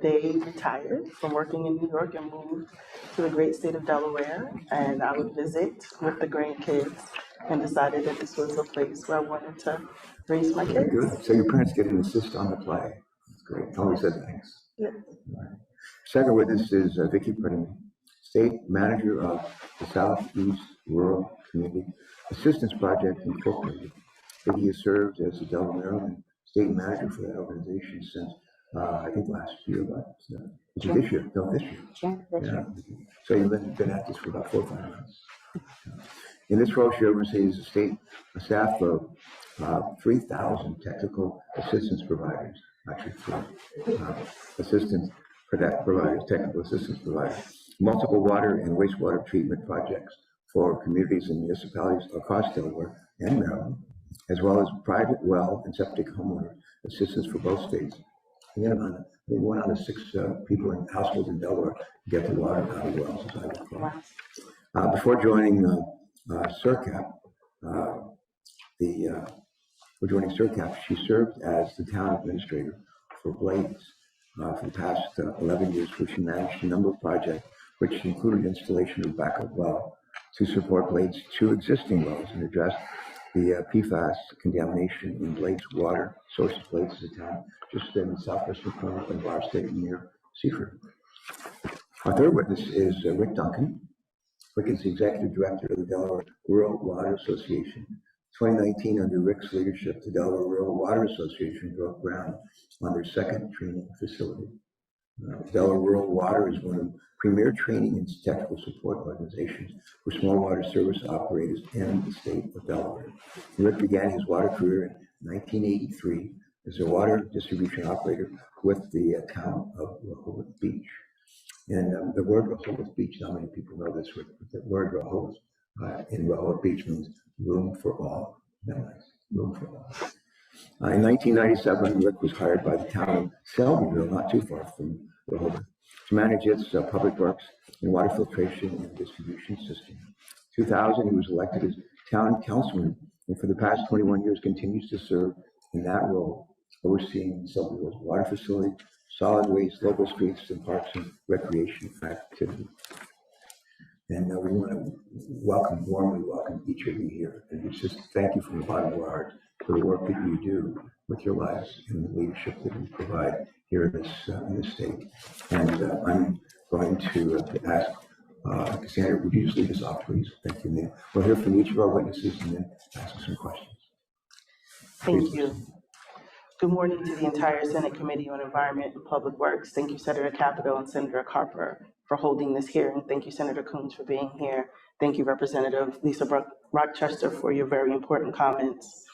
they retired from working in New York and moved to the great state of Delaware. And I would visit with the grandkids and decided that this was a place where I wanted to raise my Very kids. good. So your parents get an assist on the play. That's great. Tell me said thanks. Yeah. All right. Second witness is Vicki Prettyman, State Manager of the Southeast Rural Community Assistance Project Incorporated. Vicki has served as the Delaware, Maryland State Manager for that organization since I think last year, but is it this year? No, this year. Yeah. So you've been at this for about 4 or 5 months. In this role, she oversees a staff of 3,000 technical assistance providers, actually technical assistance providers, multiple water and wastewater treatment projects for communities and municipalities across Delaware and Maryland, as well as private well and septic homeowner assistance for both states. And 1 out of 6 people in households in Delaware get the water out of wells, as I recall. Before joining CERCAP, she served as the town administrator for Blades for the past 11 years, where she managed a number of projects, which included installation of backup well to support Blades' 2 existing wells and address the PFAS contamination in Blades water sources. Blades is a town just in the southwestern corner of our state near Seaford. Our third witness is Rick Duncan. Rick is the Executive Director of the Delaware Rural Water Association. 2019, under Rick's leadership, the Delaware Rural Water Association broke ground on their 2nd training facility. Delaware Rural Water is one of the premier training and technical support organizations for small water service operators in the state of Delaware. Rick began his water career in 1983 as a water distribution operator with the town of Rehoboth Beach. And the word Rehoboth Beach, not many people know this, but the word Rehoboth in Rehoboth Beach means room for all. Nice, room for all. In 1997, Rick was hired by the town of Selbyville, not too far from Rehoboth, to manage its public works and water filtration and distribution system. 2000, he was elected as town councilman, and for the past 21 years continues to serve in that role, overseeing Selbyville's water facility, solid waste, local streets, and parks and recreation activity. And we want to warmly welcome each of you here. And it's just thank you from the bottom of our heart for the work that you do with your lives and the leadership that you provide here in this state. And I'm going to ask Cassandra, would you just lead us off, please? Thank you, Neil. We'll hear from each of our witnesses and then ask some questions. Thank you. Good morning to the entire Senate Committee on Environment and Public Works. Thank you, Senator Capito and Senator Carper, for holding this hearing. Thank you, Senator Coons, for being here. Thank you, Representative Lisa Rochester, for your very important comments.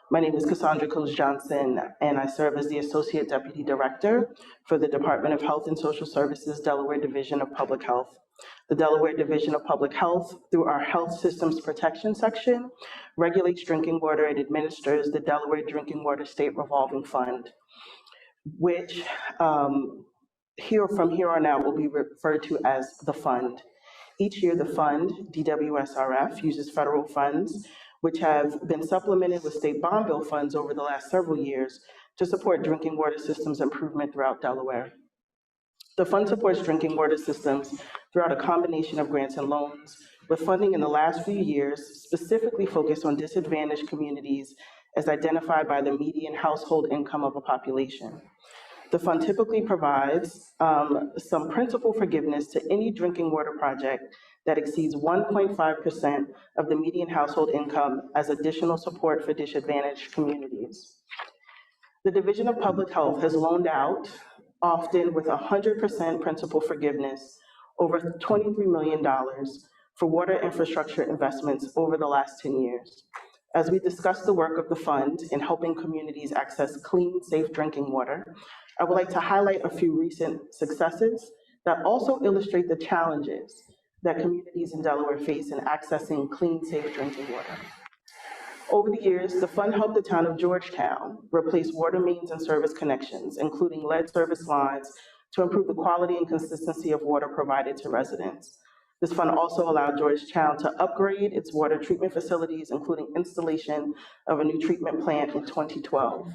My name is Cassandra Coons Johnson, and I serve as the Associate Deputy Director for the Department of Health and Social Services Delaware Division of Public Health. The Delaware Division of Public Health, through our Health Systems Protection section, regulates drinking water and administers the Delaware Drinking Water State Revolving Fund, which from here on out will be referred to as the fund. Each year, the fund, DWSRF, uses federal funds, which have been supplemented with state bond bill funds over the last several years to support drinking water systems improvement throughout Delaware. The fund supports drinking water systems throughout a combination of grants and loans, with funding in the last few years specifically focused on disadvantaged communities as identified by the median household income of a population. The fund typically provides some principal forgiveness to any drinking water project that exceeds 1.5% of the median household income as additional support for disadvantaged communities. The Division of Public Health has loaned out, often with 100% principal forgiveness, over $23 million for water infrastructure investments over the last 10 years. As we discuss the work of the fund in helping communities access clean, safe drinking water, I would like to highlight a few recent successes that also illustrate the challenges that communities in Delaware face in accessing clean, safe drinking water. Over the years, the fund helped the town of Georgetown replace water mains and service connections, including lead service lines, to improve the quality and consistency of water provided to residents. This fund also allowed Georgetown to upgrade its water treatment facilities, including installation of a new treatment plant in 2012.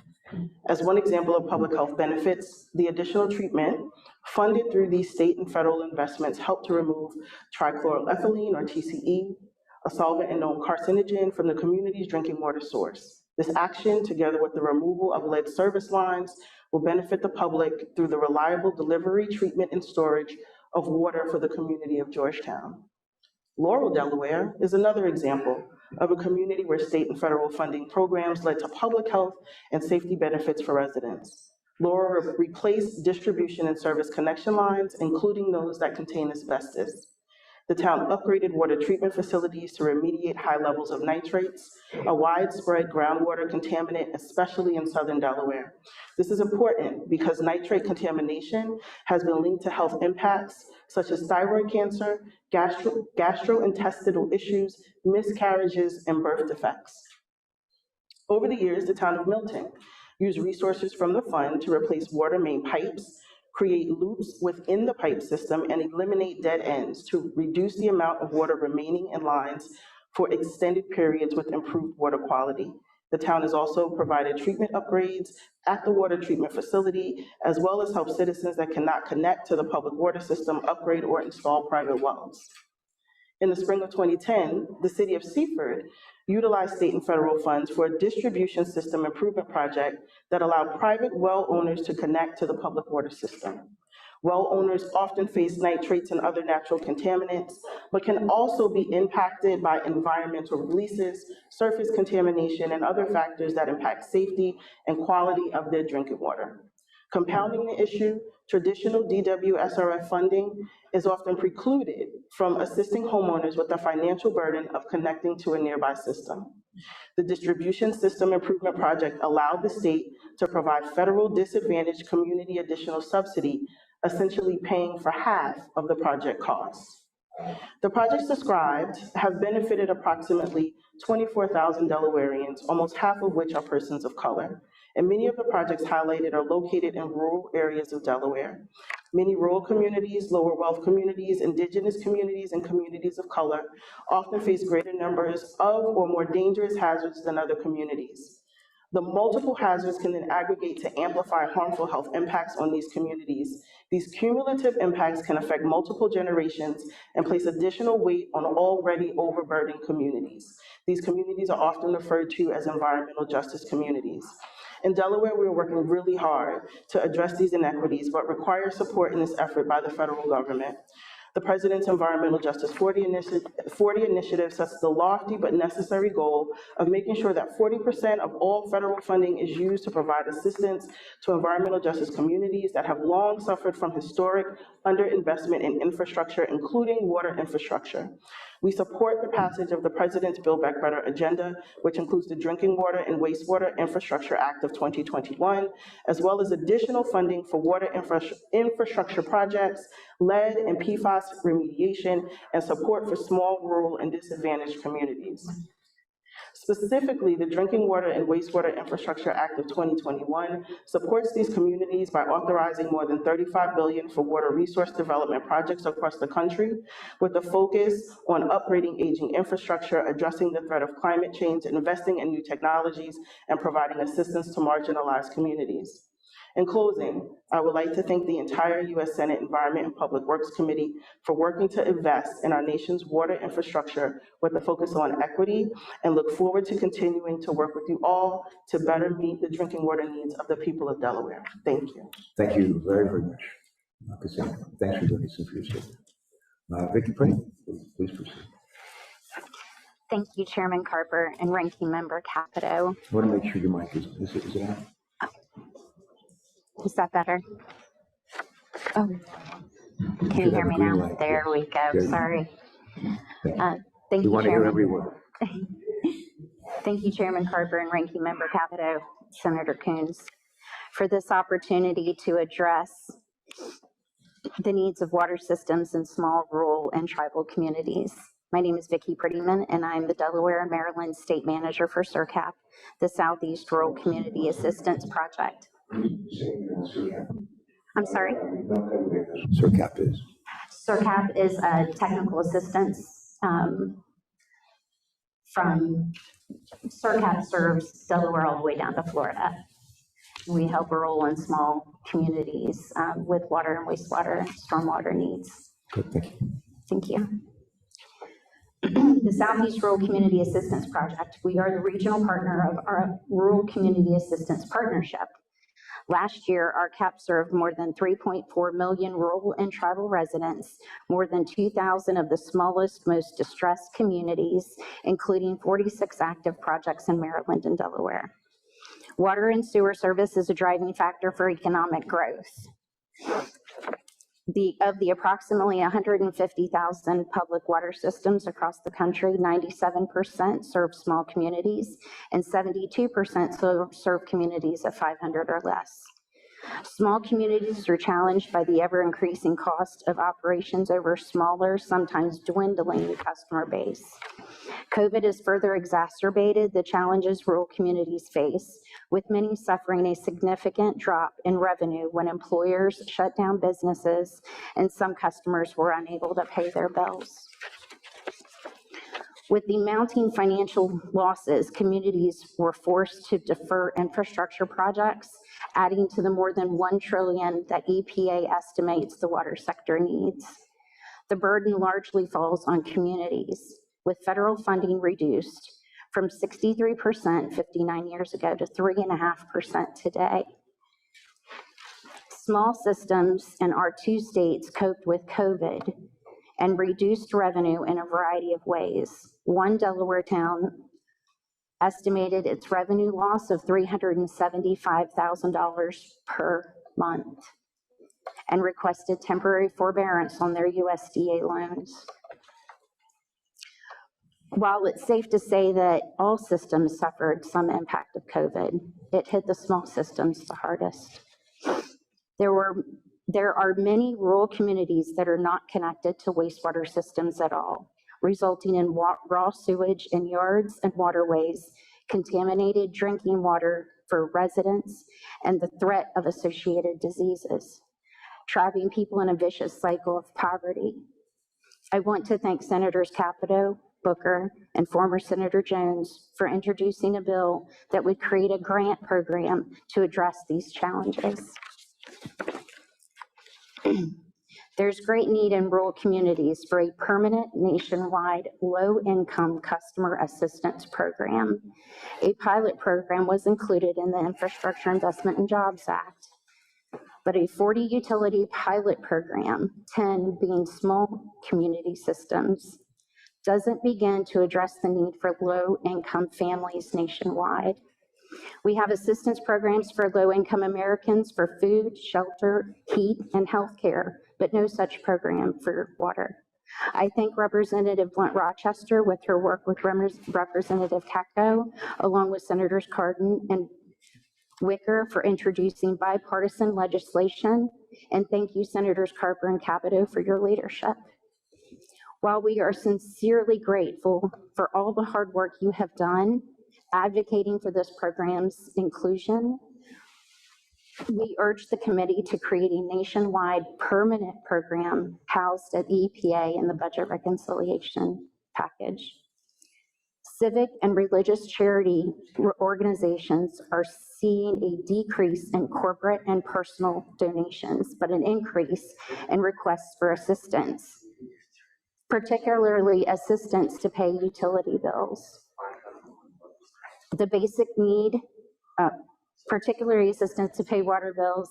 As one example of public health benefits, the additional treatment funded through these state and federal investments helped to remove trichloroethylene, or TCE, a solvent and known carcinogen, from the community's drinking water source. This action, together with the removal of lead service lines, will benefit the public through the reliable delivery, treatment, and storage of water for the community of Georgetown. Laurel, Delaware is another example of a community where state and federal funding programs led to public health and safety benefits for residents. Laurel replaced distribution and service connection lines, including those that contain asbestos. The town upgraded water treatment facilities to remediate high levels of nitrates, a widespread groundwater contaminant, especially in southern Delaware. This is important because nitrate contamination has been linked to health impacts such as thyroid cancer, gastrointestinal issues, miscarriages, and birth defects. Over the years, the town of Milton used resources from the fund to replace water main pipes, create loops within the pipe system, and eliminate dead ends to reduce the amount of water remaining in lines for extended periods with improved water quality. The town has also provided treatment upgrades at the water treatment facility, as well as help citizens that cannot connect to the public water system upgrade or install private wells. In the spring of 2010, the city of Seaford utilized state and federal funds for a distribution system improvement project that allowed private well owners to connect to the public water system. Well owners often face nitrates and other natural contaminants, but can also be impacted by environmental releases, surface contamination, and other factors that impact safety and quality of their drinking water. Compounding the issue, traditional DWSRF funding is often precluded from assisting homeowners with the financial burden of connecting to a nearby system. The distribution system improvement project allowed the state to provide federal disadvantaged community additional subsidy, essentially paying for half of the project costs. The projects described have benefited approximately 24,000 Delawareans, almost half of which are persons of color. And many of the projects highlighted are located in rural areas of Delaware. Many rural communities, lower wealth communities, indigenous communities, and communities of color often face greater numbers of or more dangerous hazards than other communities. The multiple hazards can then aggregate to amplify harmful health impacts on these communities. These cumulative impacts can affect multiple generations and place additional weight on already overburdened communities. These communities are often referred to as environmental justice communities. In Delaware, we are working really hard to address these inequities, but require support in this effort by the federal government. The President's Environmental Justice 40 initiative sets the lofty but necessary goal of making sure that 40% of all federal funding is used to provide assistance to environmental justice communities that have long suffered from historic underinvestment in infrastructure, including water infrastructure. We support the passage of the President's Build Back Better agenda, which includes the Drinking Water and Wastewater Infrastructure Act of 2021, as well as additional funding for water infrastructure projects, lead and PFAS remediation, and support for small, rural, and disadvantaged communities. Specifically, the Drinking Water and Wastewater Infrastructure Act of 2021 supports these communities by authorizing more than $35 billion for water resource development projects across the country, with a focus on upgrading aging infrastructure, addressing the threat of climate change, investing in new technologies, and providing assistance to marginalized communities. In closing, I would like to thank the entire U.S. Senate Environment and Public Works Committee for working to invest in our nation's water infrastructure with a focus on equity, and look forward to continuing to work with you all to better meet the drinking water needs of the people of Delaware. Thank you. Thank you very, very much, Cassandra. Thanks for doing this for your statement. Vicky Prinny, please proceed. Thank you, Chairman Carper and Ranking Member Capito. I want to make sure your mic is it on? Is that better? Oh, can you hear me now? Light. There we go. Good. Sorry. Thank We you, want to hear Chairman. every word. Thank you, Chairman Carper and Ranking Member Capito, Senator Coons, for this opportunity to address the needs of water systems in small, rural, and tribal communities. My name is Vicki Prettyman, and I'm the Delaware and Maryland State Manager for SRCAP, the Southeast Rural Community Assistance Project. I'm sorry? SRCAP is? SRCAP is a technical assistance from SRCAP serves Delaware all the way down to Florida. We help rural and small communities with water and wastewater, stormwater needs. Good, thank you. Thank you. The Southeast Rural Community Assistance Project, we are the regional partner of our Rural Community Assistance Partnership. Last year, our CAP served more than 3.4 million rural and tribal residents, more than 2,000 of the smallest, most distressed communities, including 46 active projects in Maryland and Delaware. Water and sewer service is a driving factor for economic growth. Of the approximately 150,000 public water systems across the country, 97% serve small communities and 72% serve communities of 500 or less. Small communities are challenged by the ever-increasing cost of operations over smaller, sometimes dwindling customer base. COVID has further exacerbated the challenges rural communities face, with many suffering a significant drop in revenue when employers shut down businesses and some customers were unable to pay their bills. With the mounting financial losses, communities were forced to defer infrastructure projects, adding to the more than $1 trillion that EPA estimates the water sector needs. The burden largely falls on communities, with federal funding reduced from 63% 59 years ago to 3.5% today. Small systems in our two states coped with COVID and reduced revenue in a variety of ways. One Delaware town estimated its revenue loss of $375,000 per month and requested temporary forbearance on their USDA loans. While it's safe to say that all systems suffered some impact of COVID, it hit the small systems the hardest. There are many rural communities that are not connected to wastewater systems at all, resulting in raw sewage in yards and waterways, contaminated drinking water for residents, and the threat of associated diseases, trapping people in a vicious cycle of poverty. I want to thank Senators Capito, Booker, and former Senator Jones for introducing a bill that would create a grant program to address these challenges. There's great need in rural communities for a permanent nationwide low-income customer assistance program. A pilot program was included in the Infrastructure Investment and Jobs Act. but a 40 utility pilot program, 10 being small community systems, doesn't begin to address the need for low-income families nationwide. We have assistance programs for low-income Americans for food, shelter, heat, and healthcare, but no such program for water. I thank Representative Blunt Rochester with her work with Representative Cacto, along with Senators Cardin and Wicker for introducing bipartisan legislation, and thank you, Senators Carper and Capito, for your leadership. While we are sincerely grateful for all the hard work you have done advocating for this program's inclusion, we urge the committee to create a nationwide permanent program housed at the EPA in the budget reconciliation package. Civic and religious charity organizations are seeing a decrease in corporate and personal donations, but an increase in requests for assistance, particularly assistance to pay utility bills. The basic need, particularly assistance to pay water bills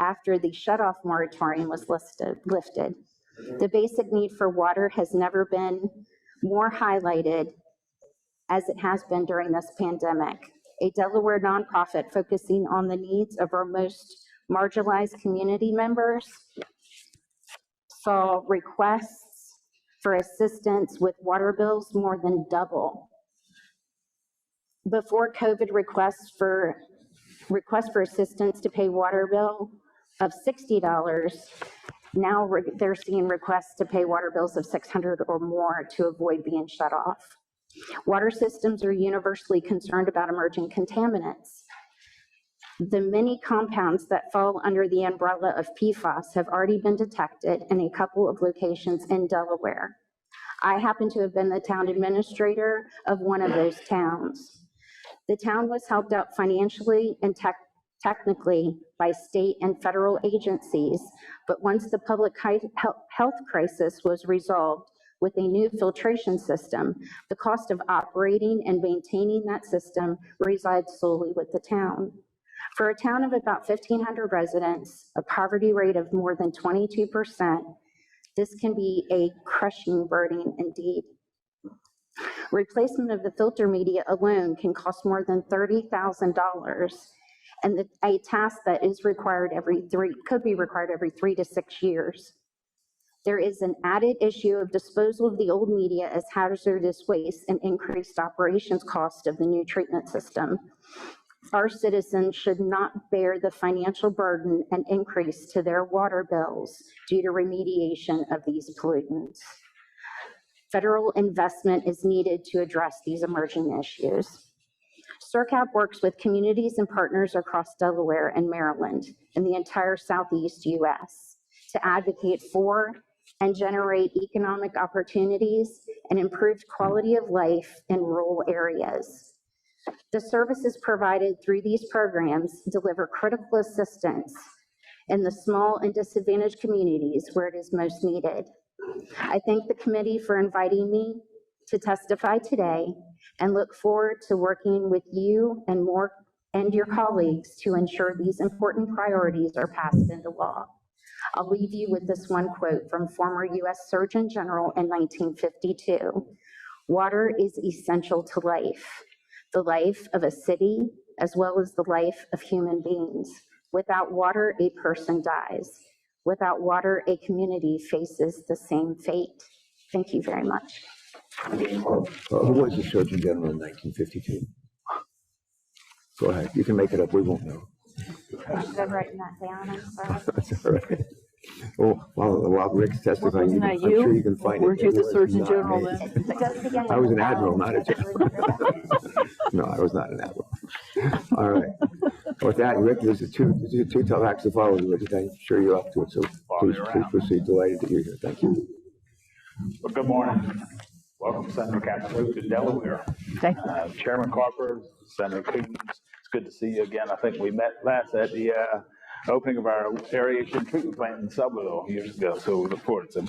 after the shutoff moratorium was lifted. The basic need for water has never been more highlighted as it has been during this pandemic. A Delaware nonprofit focusing on the needs of our most marginalized community members saw requests for assistance with water bills more than double. Before COVID, requests for assistance to pay water bill of $60, now they're seeing requests to pay water bills of $600 or more to avoid being shut off. Water systems are universally concerned about emerging contaminants. The many compounds that fall under the umbrella of PFAS have already been detected in a couple of locations in Delaware. I happen to have been the town administrator of one of those towns. The town was helped out financially and technically by state and federal agencies, but once the public health crisis was resolved with a new filtration system, the cost of operating and maintaining that system resides solely with the town. For a town of about 1,500 residents, a poverty rate of more than 22%, this can be a crushing burden indeed. Replacement of the filter media alone can cost more than $30,000, and a task that is required could be required every 3 to 6 years. There is an added issue of disposal of the old media as hazardous waste and increased operations cost of the new treatment system. Our citizens should not bear the financial burden and increase to their water bills due to remediation of these pollutants. Federal investment is needed to address these emerging issues. CERCAP works with communities and partners across Delaware and Maryland and the entire Southeast US to advocate for and generate economic opportunities and improved quality of life in rural areas. The services provided through these programs deliver critical assistance in the small and disadvantaged communities where it is most needed. I thank the committee for inviting me to testify today and look forward to working with you and your colleagues to ensure these important priorities are passed into law. I'll leave you with this one quote from former US Surgeon General in 1952. "Water is essential to life, the life of a city as well as the life of human beings. Without water, a person dies. Without water, a community faces the same fate." Thank you very much. Who was the Surgeon General in 1952? Go ahead. You can make it up. We won't know. I'm writing that down. I'm sorry. That's all right. Oh, while Rick's testifying, Wasn't that I'm sure you can find it. Weren't you the It was Surgeon not General me. then? I was an admiral, not a general. No, I was not an admiral. All right. With that, Rick, there's two topics to follow. I'm sure you're up to it, so please proceed. Delighted that you're here. Thank you. Well, good morning. Welcome, Senator Capito, to Delaware. Thank you. Chairman Carper, Senator Coons, it's good to see you again. I think we met last at the opening of our aeration treatment plant in Summerville years ago, so we look forward to it.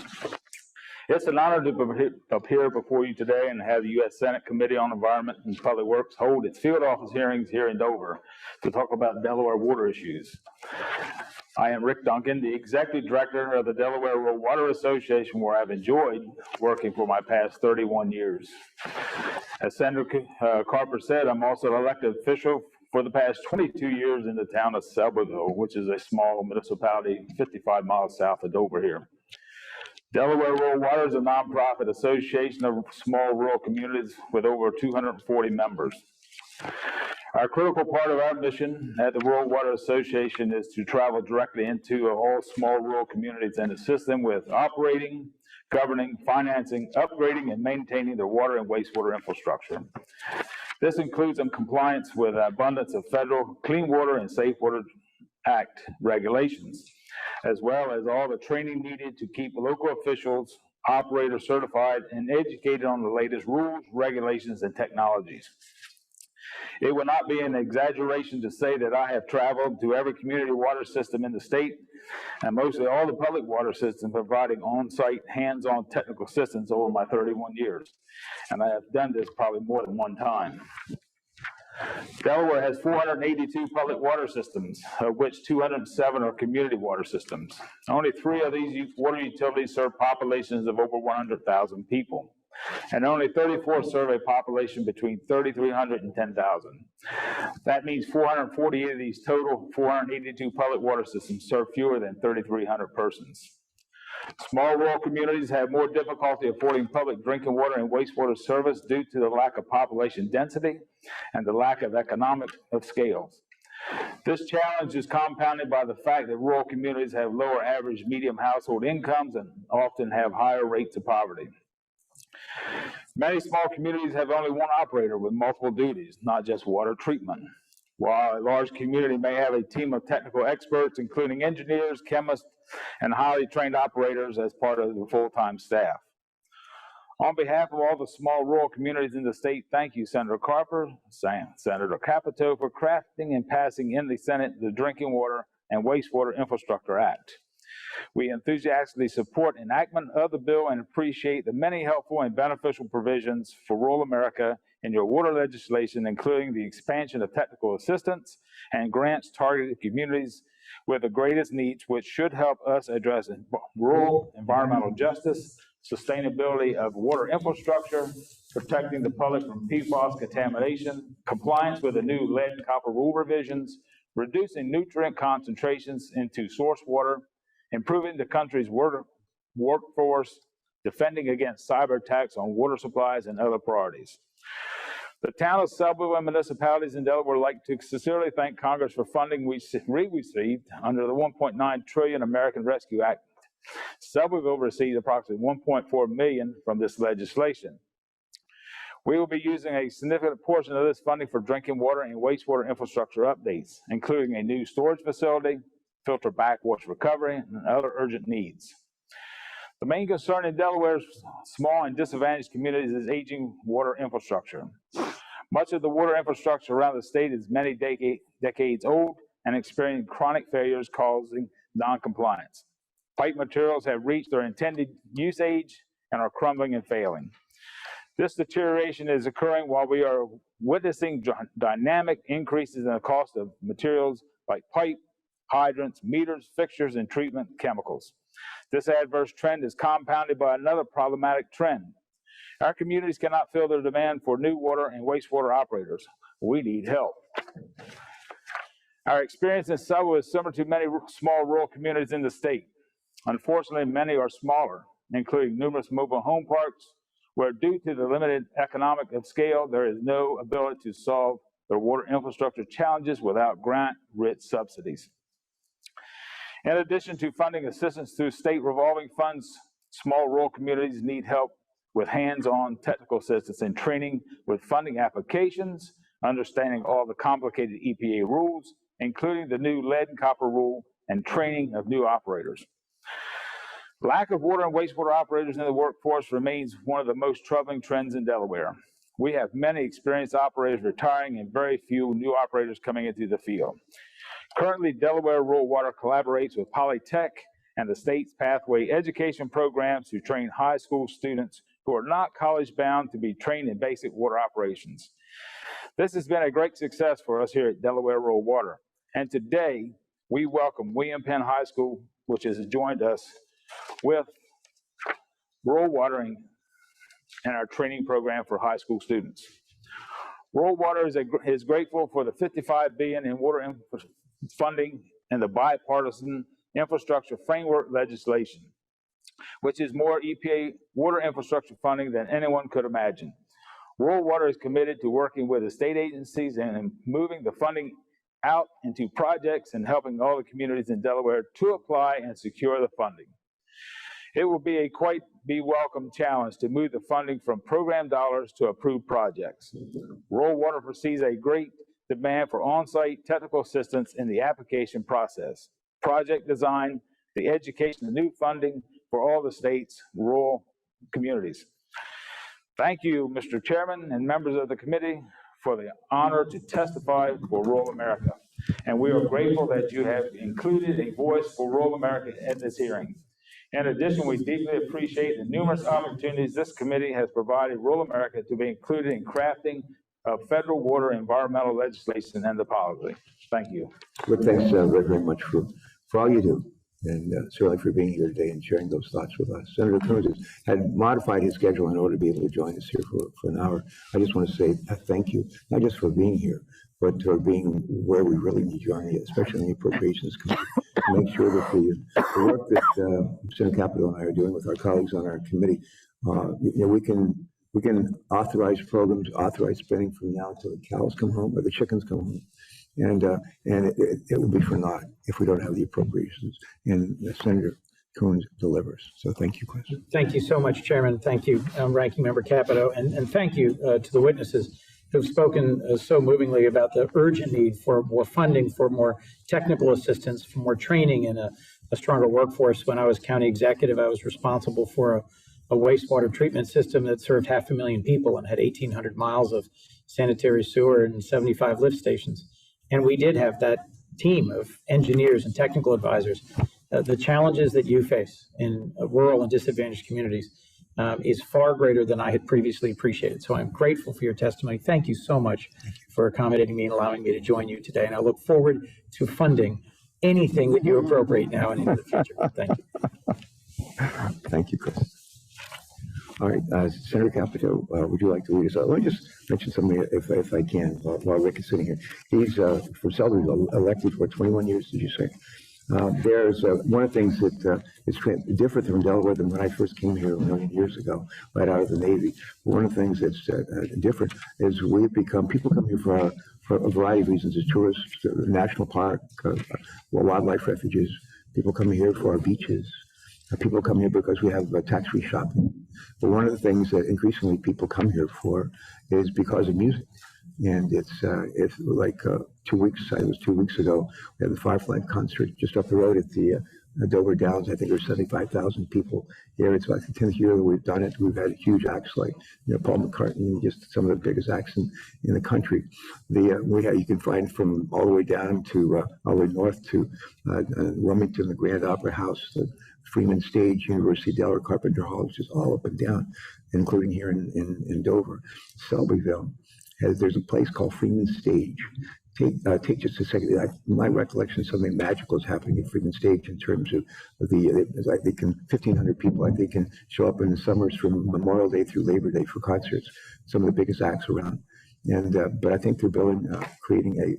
It's an honor to appear before you today and have the U.S. Senate Committee on Environment and Public Works hold its field office hearings here in Dover to talk about Delaware water issues. I am Rick Duncan, the Executive Director of the Delaware Rural Water Association, where I've enjoyed working for my past 31 years. As Senator Carper said, I'm also an elected official for the past 22 years in the town of Selbyville, which is a small municipality 55 miles south of Dover here. Delaware Rural Water is a nonprofit association of small rural communities with over 240 members. Our critical part of our mission at the Rural Water Association is to travel directly into all small rural communities and assist them with operating, governing, financing, upgrading, and maintaining their water and wastewater infrastructure. This includes compliance with abundance of federal Clean Water and Safe Water Act regulations, as well as all the training needed to keep local officials, operators certified, and educated on the latest rules, regulations, and technologies. It would not be an exaggeration to say that I have traveled to every community water system in the state and mostly all the public water systems, providing on-site, hands-on technical assistance over my 31 years. And I have done this probably more than one time. Delaware has 482 public water systems, of which 207 are community water systems. Only 3 of these water utilities serve populations of over 100,000 people, and only 34 serve a population between 3,300 and 10,000. That means 448 of these total 482 public water systems serve fewer than 3,300 persons. Small rural communities have more difficulty affording public drinking water and wastewater service due to the lack of population density and the lack of economic scales. This challenge is compounded by the fact that rural communities have lower average median household incomes and often have higher rates of poverty. Many small communities have only one operator with multiple duties, not just water treatment. While a large community may have a team of technical experts, including engineers, chemists, and highly trained operators as part of the full-time staff. On behalf of all the small rural communities in the state, thank you, Senator Carper, Senator Capito, for crafting and passing in the Senate the Drinking Water and Wastewater Infrastructure Act. We enthusiastically support enactment of the bill and appreciate the many helpful and beneficial provisions for rural America in your water legislation, including the expansion of technical assistance and grants targeted at communities with the greatest needs, which should help us address rural environmental justice, sustainability of water infrastructure, protecting the public from PFAS contamination, compliance with the new lead and copper rule revisions, reducing nutrient concentrations into source water, improving the country's workforce, defending against cyber attacks on water supplies, and other priorities. The town of Selbyville and municipalities in Delaware would like to sincerely thank Congress for funding we received under the $1.9 trillion American Rescue Act. Selbyville received approximately $1.4 million from this legislation. We will be using a significant portion of this funding for drinking water and wastewater infrastructure updates, including a new storage facility, filter backwash recovery, and other urgent needs. The main concern in Delaware's small and disadvantaged communities is aging water infrastructure. Much of the water infrastructure around the state is many decades old and experiencing chronic failures causing non-compliance. Pipe materials have reached their intended use age and are crumbling and failing. This deterioration is occurring while we are witnessing dynamic increases in the cost of materials like pipe, hydrants, meters, fixtures, and treatment chemicals. This adverse trend is compounded by another problematic trend. Our communities cannot fill their demand for new water and wastewater operators. We need help. Our experience in Selbyville is similar to many small rural communities in the state. Unfortunately, many are smaller, including numerous mobile home parks, where due to the limited economic scale, there is no ability to solve their water infrastructure challenges without grant-rich subsidies. In addition to funding assistance through state revolving funds, small rural communities need help with hands-on technical assistance and training with funding applications, understanding all the complicated EPA rules, including the new lead and copper rule, and training of new operators. Lack of water and wastewater operators in the workforce remains one of the most troubling trends in Delaware. We have many experienced operators retiring and very few new operators coming into the field. Currently, Delaware Rural Water collaborates with Polytech and the state's pathway education programs to train high school students who are not college-bound to be trained in basic water operations. This has been a great success for us here at Delaware Rural Water. And today, we welcome William Penn High School, which has joined us with rural watering and our training program for high school students. Rural Water is grateful for the $55 billion in water funding and the bipartisan infrastructure framework legislation, which is more EPA water infrastructure funding than anyone could imagine. Rural Water is committed to working with the state agencies and moving the funding out into projects and helping all the communities in Delaware to apply and secure the funding. It will be a quite welcome challenge to move the funding from program dollars to approved projects. Rural Water foresees a great demand for on-site technical assistance in the application process, project design, the education and new funding for all the state's rural communities. Thank you, Mr. Chairman and members of the committee, for the honor to testify for rural America. And we are grateful that you have included a voice for rural America at this hearing. In addition, we deeply appreciate the numerous opportunities this committee has provided rural America to be included in crafting of federal water and environmental legislation and the policy. Thank you. Well, thanks very, very much for all you do, and certainly for being here today and sharing those thoughts with us. Senator Coons had modified his schedule in order to be able to join us here for an hour. I just want to say thank you, not just for being here, but for being where we really need you, especially in the Appropriations Committee, to make sure that the work that Senator Capito and I are doing with our colleagues on our committee, we can authorize programs, authorize spending from now until the cows come home or the chickens come home. And it will be for naught if we don't have the appropriations. And Senator Coons delivers. So thank you, Chris. Thank you so much, Chairman. Thank you, Ranking Member Capito. And thank you to the witnesses who've spoken so movingly about the urgent need for more funding, for more technical assistance, for more training, and a stronger workforce. When I was county executive, I was responsible for a wastewater treatment system that served 500,000 people and had 1,800 miles of sanitary sewer and 75 lift stations. And we did have that team of engineers and technical advisors. The challenges that you face in rural and disadvantaged communities is far greater than I had previously appreciated. So I'm grateful for your testimony. Thank you so much for accommodating me and allowing me to join you today. And I look forward to funding anything that you appropriate now and into the future. Thank you. Thank you, Chris. All right, Senator Capito, would you like to lead us out? Let me just mention something, if I can, while Rick is sitting here. He's from Selbyville, elected for 21 years, did you say? There's one of the things that is different from Delaware than when I first came here a million years ago, right out of the Navy. One of the things that's different is people come here for a variety of reasons, as tourists, national park, wildlife refuges. People come here for our beaches. People come here because we have tax-free shopping. But one of the things that increasingly people come here for is because of music. And it's like 2 weeks, it was 2 weeks ago, we had the Firefly concert just up the road at the Dover Downs. I think there's 75,000 people here. It's like the 10th year that we've done it. We've had huge acts like Paul McCartney, just some of the biggest acts in the country. You can find from all the way down to all the way north to Wilmington, the Grand Opera House, the Freeman Stage, University of Delaware, Carpenter Hall, just all up and down, including here in Dover. Selbyville, there's a place called Freeman Stage. Take just a second. My recollection, something magical is happening at Freeman Stage in terms of I think 1,500 people. I think can show up in the summers from Memorial Day through Labor Day for concerts. Some of the biggest acts around. And but I think they're creating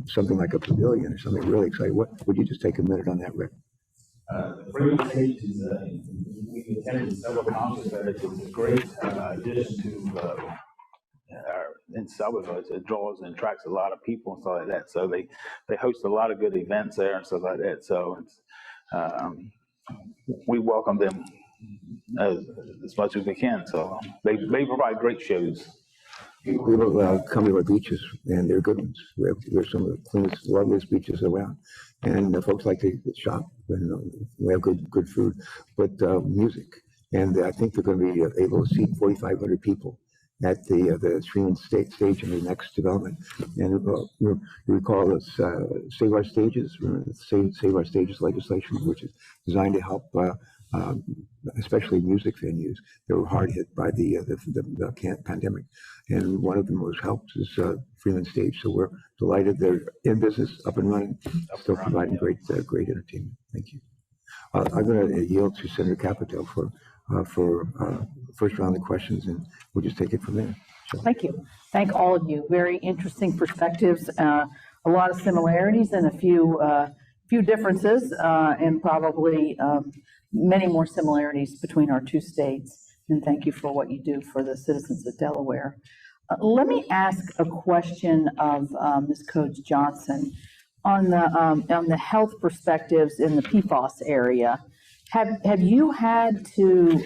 something like a pavilion or something really exciting. Would you just take a minute on that, Rick? The Freeman Stage is we attended several concerts there. It's a great addition to. In Selbyville, it draws and attracts a lot of people and stuff like that. So they host a lot of good events there and stuff like that. So we welcome them as much as we can. So they provide great shows. People come to our beaches, and they're good ones. We're some of the cleanest, loveliest beaches around. And folks like to shop, and we have good food, but music. And I think they're going to be able to seat 4,500 people at the Freeman Stage in the next development. And you recall this Save Our Stages, Save Our Stages legislation, which is designed to help especially music venues. They were hard hit by the pandemic, and one of the most helped is Freeland Stage. So we're delighted they're in business, up and running, still providing great entertainment. Thank you. I'm going to yield to Senator Capito for first round of questions, and we'll just take it from there. So. Thank you. Thank all of you. Very interesting perspectives, a lot of similarities and a few differences, and probably many more similarities between our two states. And thank you for what you do for the citizens of Delaware. Let me ask a question of Ms. Coates Johnson on the health perspectives in the PFAS area. Have you had to,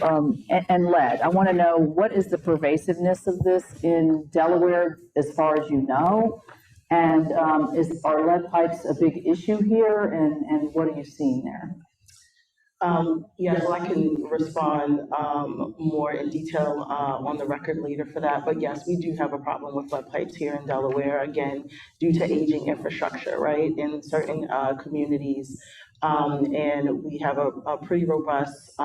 and lead, I want to know, what is the pervasiveness of this in Delaware as far as you know? And are lead pipes a big issue here, and what are you seeing there? Yes, I can respond more in detail on the record later for that. But yes, we do have a problem with lead pipes here in Delaware, again, due to aging infrastructure, right, in certain communities. And we have a pretty robust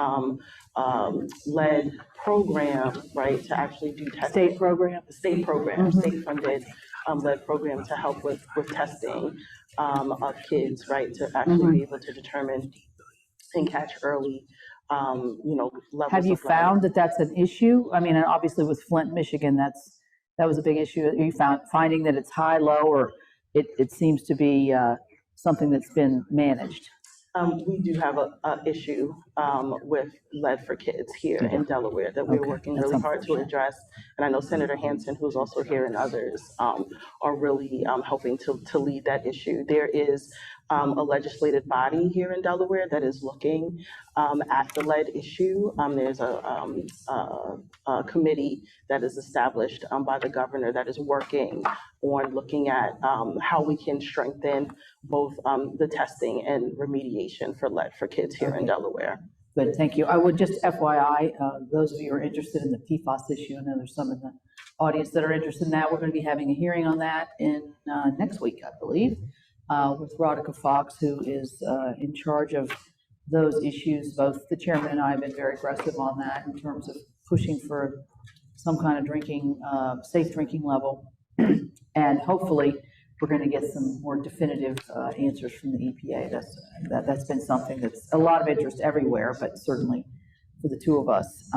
lead program, right, to actually do testing. State program? State program, state-funded lead program to help with testing of kids, right, to actually be able to determine and catch early, levels. Have you found that that's an issue? I mean, obviously with Flint, Michigan, that was a big issue. Are you finding that it's high, low, or it seems to be something that's been managed? We do have a issue with lead for kids here in Delaware that we're working really hard to address. And I know Senator Hansen, who's also here, and others are really helping to lead that issue. There is a legislative body here in Delaware that is looking at the lead issue. There's a committee that is established by the governor that is working on looking at how we can strengthen both the testing and remediation for lead for kids here in Delaware. Good, thank you. I would just FYI, those of you who are interested in the PFAS issue, I know there's some in the audience that are interested in that. We're going to be having a hearing on that in next week, I believe, with Rodica Fox, who is in charge of those issues. Both the chairman and I have been very aggressive on that in terms of pushing for some kind of drinking, safe drinking level. And hopefully we're going to get some more definitive answers from the EPA. That's been something that's a lot of interest everywhere, but certainly for the two of us,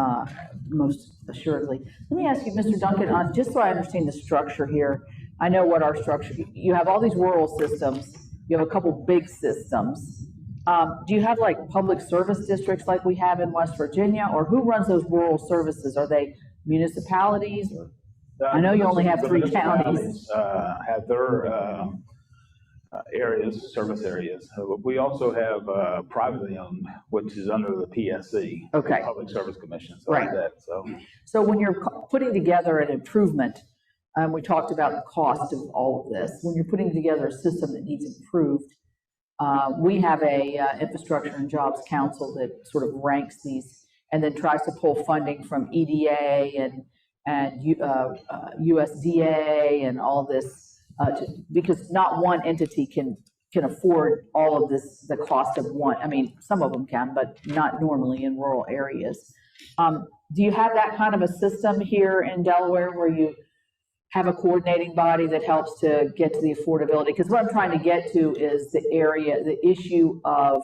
most assuredly. Let me ask you, Mr. Duncan, just so I understand the structure here, I know what our structure, you have all these rural systems, you have a couple big systems. Do you have like public service districts like we have in West Virginia, or who runs those rural services? Are they municipalities? Or? I know you only have 3 counties. Have their areas, service areas. We also have privately owned, which is under the PSC, okay. Public Service Commission, right. Like that. So when you're putting together an improvement, we talked about the cost of all of this. When you're putting together a system that needs improved, we have a Infrastructure and Jobs Council that sort of ranks these and then tries to pull funding from EDA and USDA and all this, because not one entity can afford all of this, the cost of one. I mean, some of them can, but not normally in rural areas. Do you have that kind of a system here in Delaware where you have a coordinating body that helps to get to the affordability? Because what I'm trying to get to is the issue of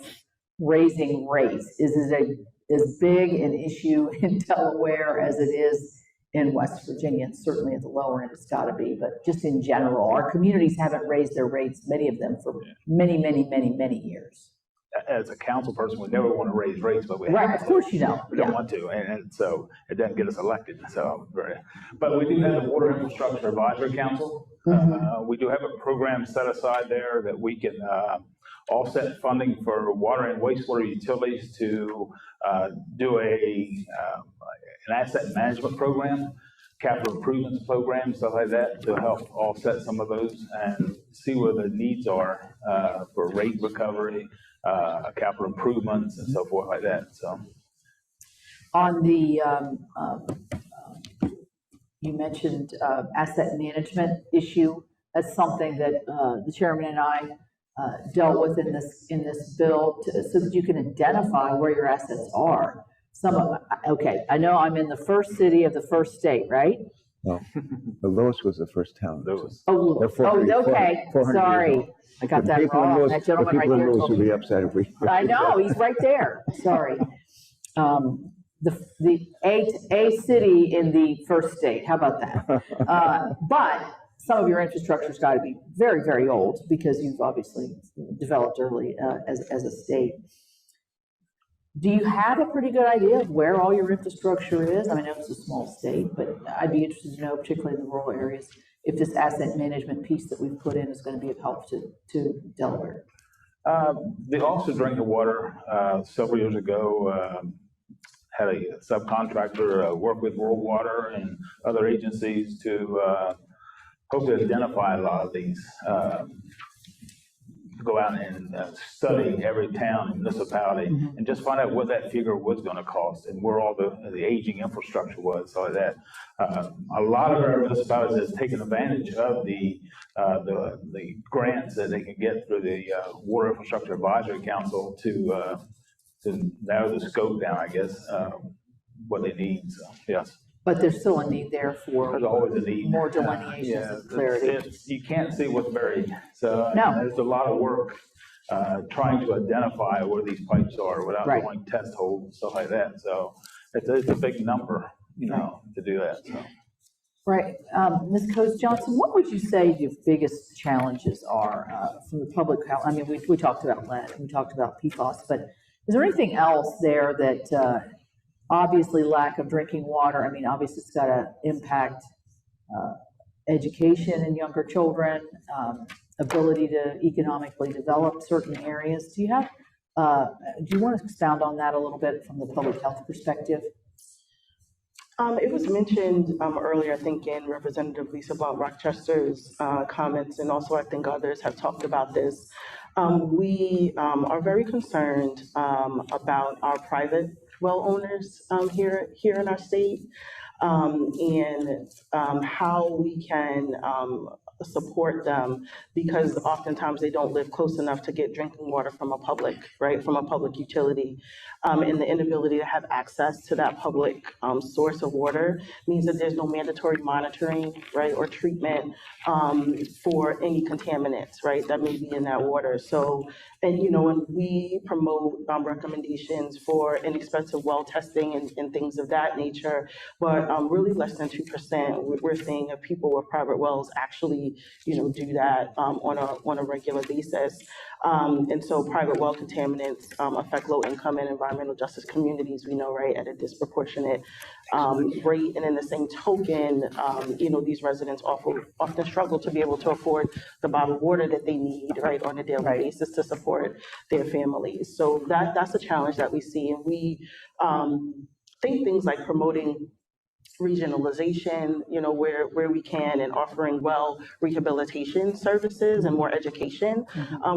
raising rates. Is it as big an issue in Delaware as it is in West Virginia? And certainly at the lower end, it's got to be, but just in general, our communities haven't raised their rates, many of them, for many, many, many, many years. As a council person, we never want to raise rates, but we right, have of course you don't. We don't want to, and so it doesn't get us elected. So, but we do have the Water Infrastructure Advisory Council. We do have a program set aside there that we can offset funding for water and wastewater utilities to do an asset management program, capital improvements program, stuff like that, to help offset some of those and see where the needs are for rate recovery, capital improvements, and so forth like that. So, on the you mentioned asset management issue. That's something that the chairman and I dealt with in this bill so that you can identify where your assets are. Okay, I know I'm in the first city of the first state, right? No, the Lewis was the first town. Lewis. Oh, They're 400 okay, 400 years sorry. old. I got The that people in wrong. Lewis- That gentleman right The people there in Lewis told would me. be upset if we. I know, he's right there, sorry. A city in the first state, how about that? But some of your infrastructure's got to be very, very old because you've obviously developed early as a state. Do you have a pretty good idea of where all your infrastructure is? I mean, I know it's a small state, but I'd be interested to know, particularly in the rural areas, if this asset management piece that we've put in is going to be of help to Delaware. The Office of Drinking Water, several years ago, had a subcontractor work with World Water and other agencies to hopefully identify a lot of these, go out and study every town and municipality and just find out what that figure was going to cost and where all the aging infrastructure was, so that a lot of our municipalities has taken advantage of the grants that they can get through the Water Infrastructure Advisory Council to narrow the scope down, I guess, what they need. So, yes. But there's still a need there for There's always a need. more delineations and clarity. You can't see what's buried. So No. there's a lot of work trying to identify where these pipes are without Right. doing test holes and stuff like that. So it's a big number, to do that. So. Right. Ms. Coates-Johnson, what would you say your biggest challenges are from the public health? I mean, we talked about lead, we talked about PFAS, but is there anything else there that obviously lack of drinking water? I mean, obviously it's got to impact education in younger children, ability to economically develop certain areas. Do you want to expound on that a little bit from the public health perspective? It was mentioned earlier, I think, in Representative Lisa Blount Rochester's comments, and also I think others have talked about this. We are very concerned about our private well owners here in our state, and how we can support them, because oftentimes they don't live close enough to get drinking water from a public utility. And the inability to have access to that public source of water means that there's no mandatory monitoring, right, or treatment for any contaminants, right, that may be in that water. So, and when we promote recommendations for inexpensive well testing and things of that nature, but really less than 2%, we're seeing of people with private wells actually do that on a regular basis. And so private well contaminants affect low income and environmental justice communities, we know, right, at a disproportionate rate. And in the same token, these residents often struggle to be able to afford the bottled water that they need, right, on a daily basis to support their families. So that's a challenge that we see. And we think things like promoting regionalization, where we can, and offering well rehabilitation services and more education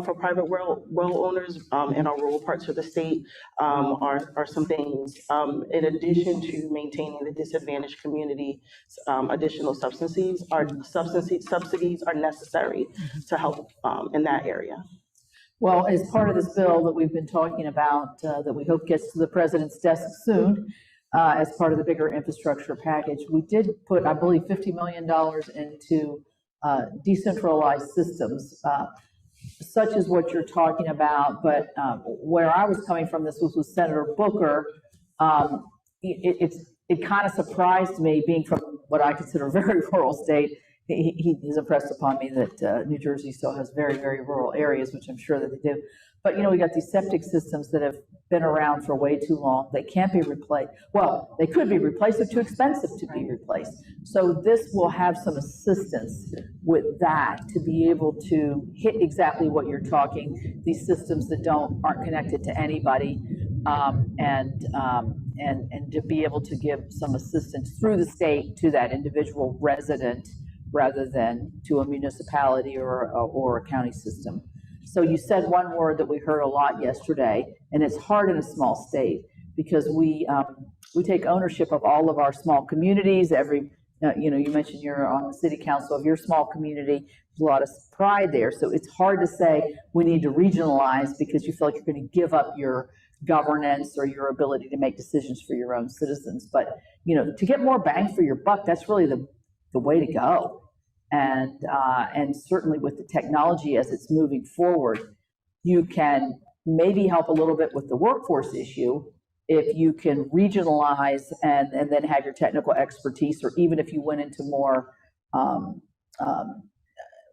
for private well owners in our rural parts of the state are some things. In addition to maintaining the disadvantaged community, additional subsidies are necessary to help in that area. Well, as part of this bill that we've been talking about, that we hope gets to the president's desk soon, as part of the bigger infrastructure package, we did put, I believe, $50 million into decentralized systems, such as what you're talking about. But where I was coming from, this was with Senator Booker. It kind of surprised me, being from what I consider a very rural state. He is impressed upon me that New Jersey still has very, very rural areas, which I'm sure that they do. But, we got these septic systems that have been around for way too long. They can't be replaced. Well, they could be replaced, they're too expensive to be replaced. So this will have some assistance with that to be able to hit exactly what you're talking, these systems that aren't connected to anybody, and to be able to give some assistance through the state to that individual resident rather than to a municipality or a county system. So you said one word that we heard a lot yesterday, and it's hard in a small state because we take ownership of all of our small communities. Every you mentioned you're on the city council of your small community. There's a lot of pride there. So it's hard to say we need to regionalize because you feel like you're going to give up your governance or your ability to make decisions for your own citizens. But, to get more bang for your buck, that's really the way to go. And certainly with the technology as it's moving forward, you can maybe help a little bit with the workforce issue if you can regionalize and then have your technical expertise, or even if you went into more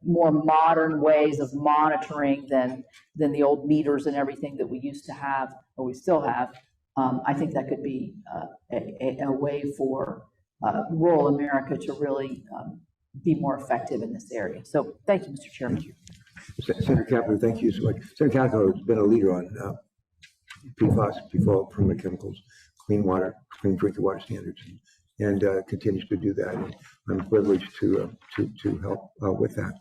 modern ways of monitoring than the old meters and everything that we used to have, or we still have. I think that could be a way for rural America to really be more effective in this area. So thank you, Mr. Chairman. Thank you. Senator Kaplan, thank you so much. Senator Kaplan has been a leader on PFAS, PFOA, permanent chemicals, clean water, clean drinking water standards, and continues to do that. And I'm privileged to help with that.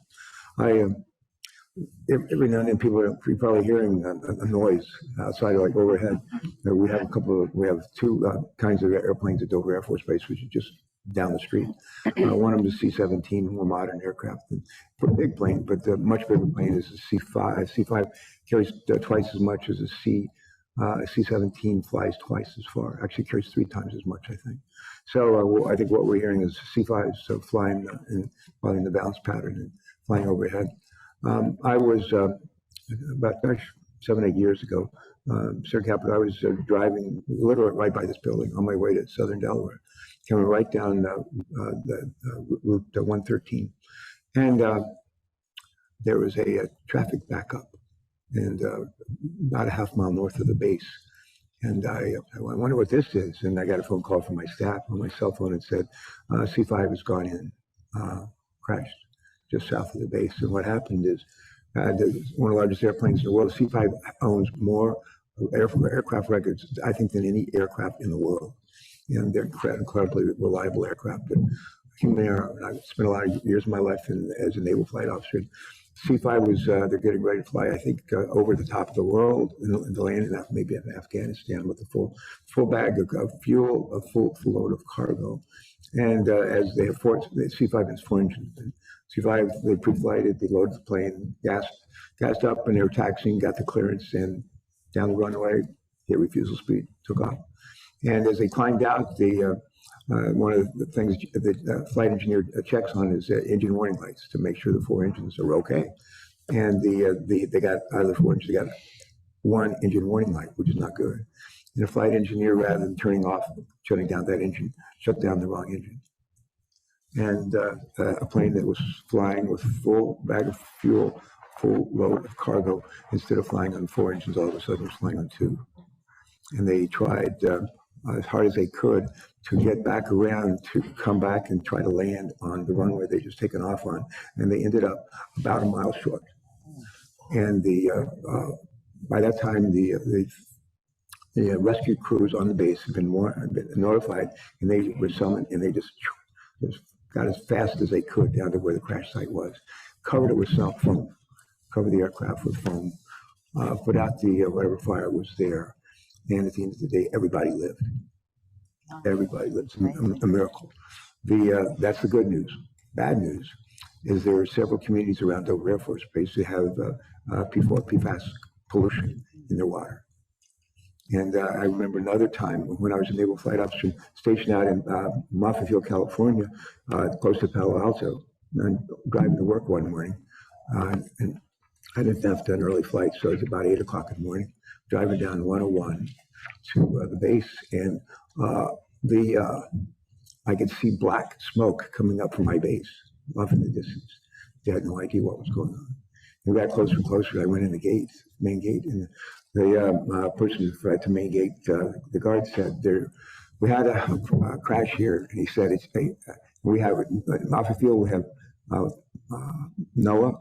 Every now and then you're probably hearing a noise outside, like overhead. We have two kinds of airplanes at Dover Air Force Base, which is just down the street. One of them is C-17, more modern aircraft, a big plane, but the much bigger plane is a C-5. C-5 carries twice as much as a C-17 flies twice as far. Actually carries 3 times as much, I think. So I think what we're hearing is C-5s flying in the balance pattern and flying overhead. I was about 7, 8 years ago, Sir Caput, I was driving literally right by this building on my way to southern Delaware, coming right down the Route 113. And there was a traffic backup, and about a half mile north of the base. And I wonder what this is. And I got a phone call from my staff on my cell phone and said, C-5 has gone in, crashed just south of the base. And what happened is, one of the largest airplanes in the world, C-5 owns more aircraft records, I think, than any aircraft in the world. And they're incredibly reliable aircraft. But human error, and I've spent a lot of years of my life as a naval flight officer. C-5 was, they're getting ready to fly, I think, over the top of the world and to land in maybe in Afghanistan with a full bag of fuel, a full load of cargo. And as they have C-5 has 4 engines. C-5, they pre-flighted, they loaded the plane, gassed up, and they were taxiing, got the clearance, and down the runway, hit refusal speed, took off. And as they climbed out, one of the things the flight engineer checks on is engine warning lights to make sure the 4 engines are okay. And they got out of the 4 engines, they got 1 engine warning light, which is not good. And the flight engineer, rather than shutting down that engine, shut down the wrong engine. And a plane that was flying with full bag of fuel, full load of cargo, instead of flying on 4 engines, all of a sudden was flying on 2. And they tried as hard as they could to get back around to come back and try to land on the runway they just taken off on, and they ended up about a mile short. And by that time, the rescue crews on the base had been notified, and they were summoned, and they just got as fast as they could down to where the crash site was, covered it with foam, covered the aircraft with foam, put out the whatever fire was there, and at the end of the day, everybody lived. Everybody lives. A miracle. That's the good news. Bad news is there are several communities around Dover Air Force Base that have PFAS pollution in their water. And I remember another time when I was a naval flight officer stationed out in Moffett, California, close to Palo Alto. And I'm driving to work one morning, and I didn't have to an early flight, so it was about 8 o'clock in the morning, driving down 101 to the base, and I could see black smoke coming up from my base off in the distance. They had no idea what was going on. And we got closer and closer. I went in the main gate, and the person at the main gate, the guard said, we had a crash here. And he said, we have, in Moffett Field, we have NOAA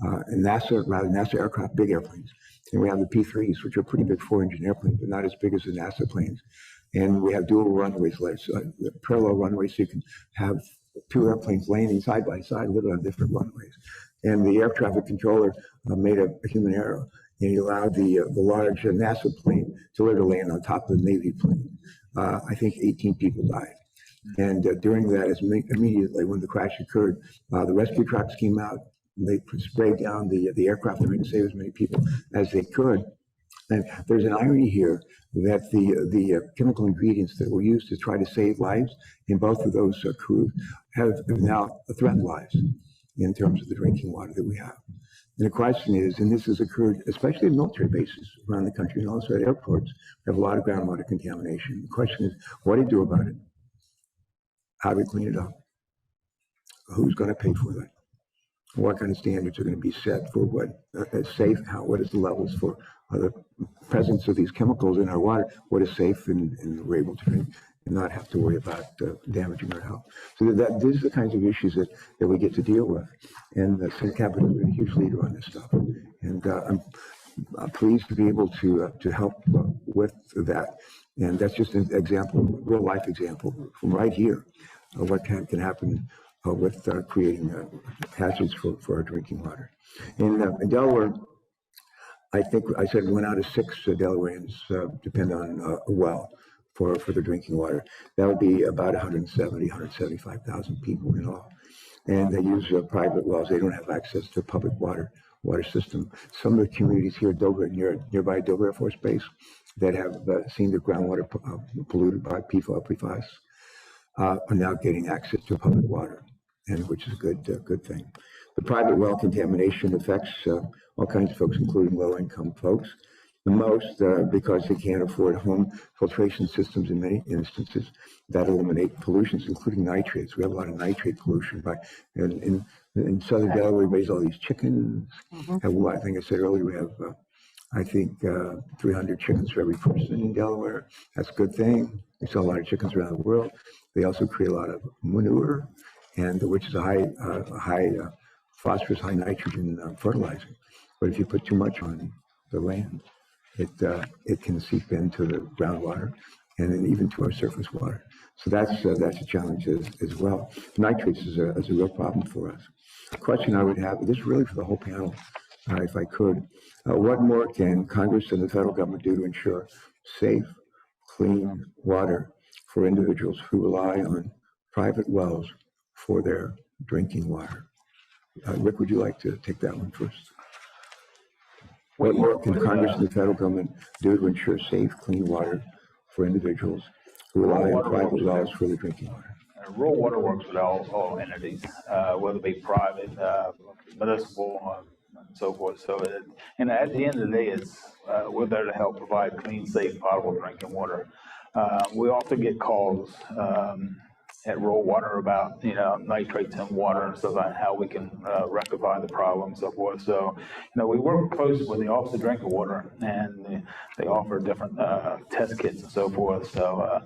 and NASA aircraft, big airplanes. And we have the P-3s, which are pretty big 4-engine airplanes, but not as big as the NASA planes. And we have dual runways, parallel runways, so you can have 2 airplanes landing side by side, literally on different runways. And the air traffic controller made a human error, and he allowed the large NASA plane to literally land on top of the Navy plane. I think 18 people died. And during that, immediately when the crash occurred, the rescue trucks came out. They sprayed down the aircraft trying to save as many people as they could. And there's an irony here that the chemical ingredients that were used to try to save lives in both of those crews have now threatened lives in terms of the drinking water that we have. And the question is, and this has occurred especially at military bases around the country and also at airports, we have a lot of groundwater contamination. The question is, what do you do about it? How do we clean it up? Who's going to pay for that? What kind of standards are going to be set for what is safe? What is the levels for the presence of these chemicals in our water? What is safe and we're able to drink and not have to worry about damaging our health? So these are the kinds of issues that we get to deal with. And the Senate Capitol is a huge leader on this stuff. And I'm pleased to be able to help with that. And that's just an example, real life example from right here of what can happen with creating hazards for our drinking water. In Delaware, I think I said 1 out of 6 Delawareans depend on a well for their drinking water. That would be about 175,000 people in all. And they use private wells. They don't have access to public water system. Some of the communities here at Delaware, nearby Delaware Air Force Base, that have seen their groundwater polluted by PFAS are now getting access to public water, and which is a good thing. The private well contamination affects all kinds of folks, including low-income folks. The most because they can't afford home filtration systems in many instances that eliminate pollutions, including nitrates. We have a lot of nitrate pollution. In southern Delaware, we raise all these chickens. I think I said earlier, we have, 300 chickens for every person in Delaware. That's a good thing. We sell a lot of chickens around the world. They also create a lot of manure, and which is a high phosphorus, high nitrogen fertilizer. But if you put too much on the land, it can seep into the groundwater and then even to our surface water. So that's a challenge as well. Nitrates is a real problem for us. The question I would have, this is really for the whole panel, if I could, what more can Congress and the federal government do to ensure safe, clean water for individuals who rely on private wells for their drinking water? Rick, would you like to take that one first? What more can Congress and the federal government do to ensure safe, clean water for individuals who rely on private wells for their drinking water? Rural water works with all entities, whether it be private, municipal, and so forth. So, and at the end of the day, we're there to help provide clean, safe, potable drinking water. We often get calls at rural water about nitrates in water and stuff like how we can rectify the problem and so forth. So we work closely with the Office of Drinking Water, and they offer different test kits and so forth. So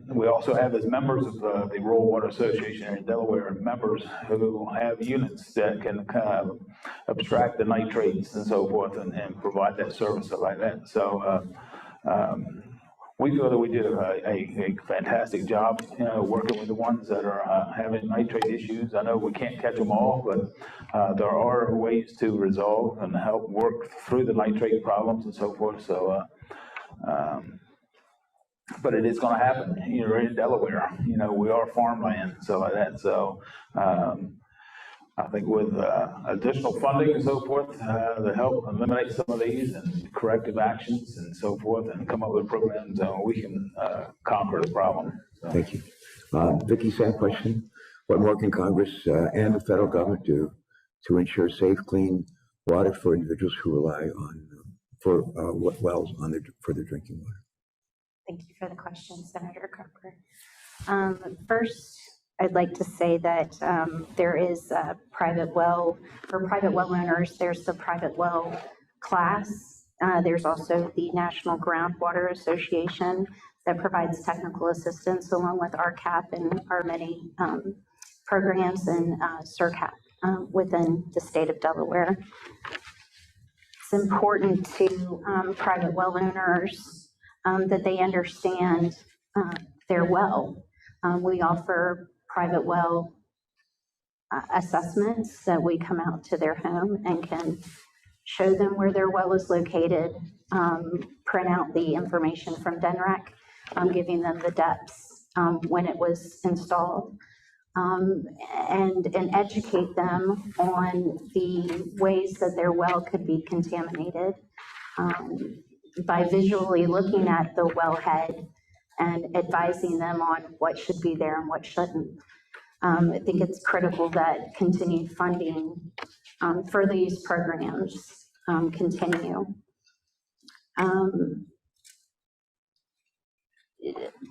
we also have, as members of the Rural Water Association in Delaware, members who have units that can kind of abstract the nitrates and so forth and provide that service like that. So we feel that we did a fantastic job, working with the ones that are having nitrate issues. I know we can't catch them all, but there are ways to resolve and help work through the nitrate problems and so forth. So, but it is going to happen. We're in Delaware. We are farmland, so like that. So, I think with additional funding and so forth to help eliminate some of these and corrective actions and so forth, and come up with programs, we can conquer the problem. So. Thank you. Vicki, same question. What more can Congress and the federal government do to ensure safe, clean water for individuals who rely on wells for their drinking water? Thank you for the question, Senator Carper. First, I'd like to say that there is a private well, for private well owners, there's the private well class. There's also the National Groundwater Association that provides technical assistance along with RCAP and our many programs and SIRCAP within the state of Delaware. It's important to private well owners that they understand their well. We offer private well assessments that we come out to their home and can show them where their well is located, print out the information from DNREC, giving them the depths when it was installed, and educate them on the ways that their well could be contaminated by visually looking at the wellhead and advising them on what should be there and what shouldn't. I think it's critical that continued funding for these programs continue.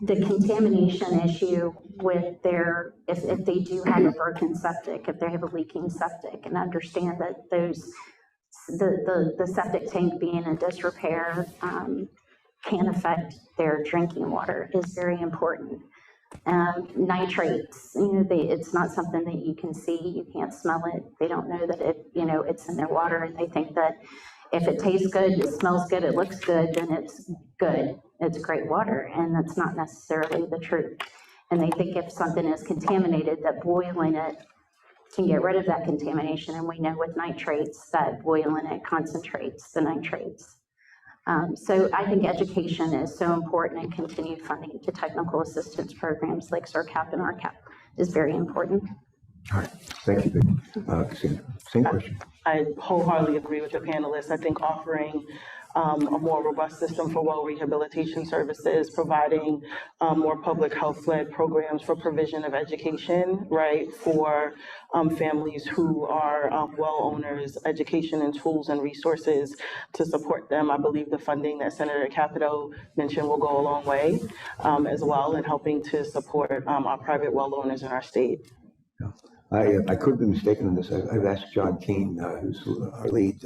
The contamination issue with their, if they do have a broken septic, if they have a leaking septic, and understand that those, the septic tank being in disrepair can affect their drinking water is very important. Nitrates, it's not something that you can see, you can't smell it. They don't know that it's in their water, and they think that if it tastes good, it smells good, it looks good, then it's good. It's great water, and that's not necessarily the truth. And they think if something is contaminated, that boiling it can get rid of that contamination. And we know with nitrates that boiling it concentrates the nitrates. So I think education is so important, and continued funding to technical assistance programs like SRCAP and RCAP is very important. All right, thank you, Vicki. Cassandra, same question. I wholeheartedly agree with the panelists. I think offering a more robust system for well rehabilitation services, providing more public health-led programs for provision of education, right, for families who are well owners, education and tools and resources to support them. I believe the funding that Senator Capito mentioned will go a long way as well in helping to support our private well owners in our state. Yeah. I could be mistaken on this. I've asked John Keane, who's our lead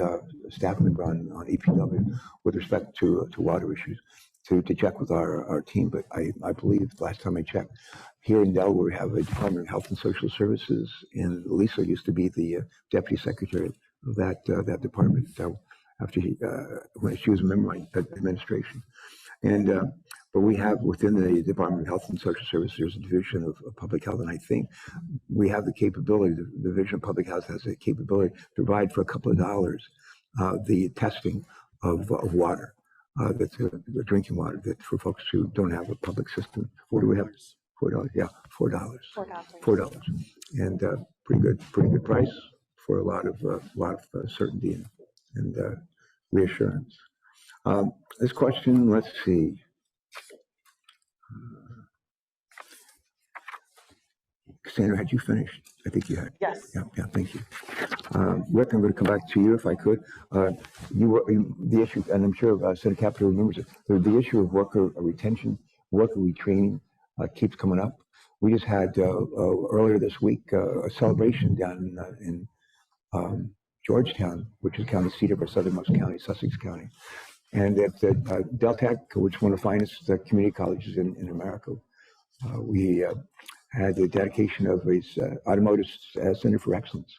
staff member on EPW, with respect to water issues, to check with our team. But I believe last time I checked, here in Delaware, we have a Department of Health and Social Services, and Lisa used to be the deputy secretary of that department. So after when she was a member of my administration, and but we have within the Department of Health and Social Services, there's a division of public health, and I think we have the capability, the Division of Public Health has the capability to provide for a couple of dollars the testing of water, that's the drinking water, that for folks who don't have a public system. What do we have? $4, yeah, $4. $4, and pretty good price for a lot of certainty and reassurance. This question, let's see. Cassandra, had you finished? I think you had. Yes. Yeah, thank you. Rick, I'm going to come back to you if I could. You were the issue, and I'm sure Senator Capito remembers it. The issue of worker retention, worker retraining keeps coming up. We just had earlier this week a celebration down in Georgetown, which is county seat of our southernmost county, Sussex County. And at Deltech, which is one of the finest community colleges in America, we had the dedication of its Automotive Center for Excellence.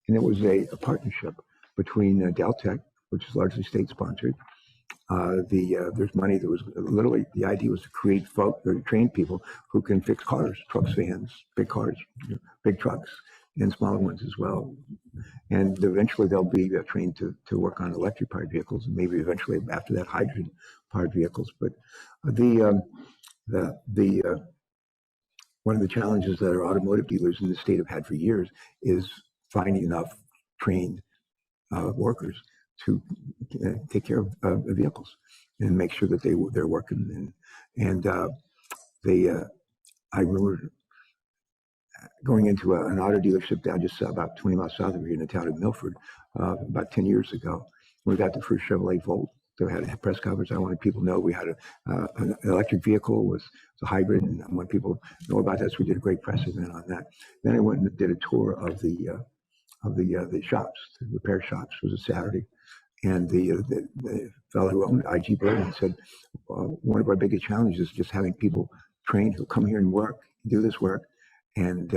And it was a partnership between Deltech, which is largely state-sponsored. There's money that was literally, the idea was to create train people who can fix cars, trucks, vans, big cars, big trucks, and smaller ones as well. And eventually they'll be trained to work on electric-powered vehicles, and maybe eventually after that hydrogen-powered vehicles. But one of the challenges that our automotive dealers in the state have had for years is finding enough trained workers to take care of the vehicles and make sure that they're working. I remember going into an auto dealership down just about 20 miles south of here in the town of Milford about 10 years ago. We got the first Chevrolet Volt. So we had a press conference. I wanted people to know we had an electric vehicle, was a hybrid, and I want people to know about that. So we did a great press event on that. Then I went and did a tour of the shops, the repair shops. It was a Saturday, and the fellow who owned IG Berlin said one of our biggest challenges is just having people trained who come here and work, do this work, and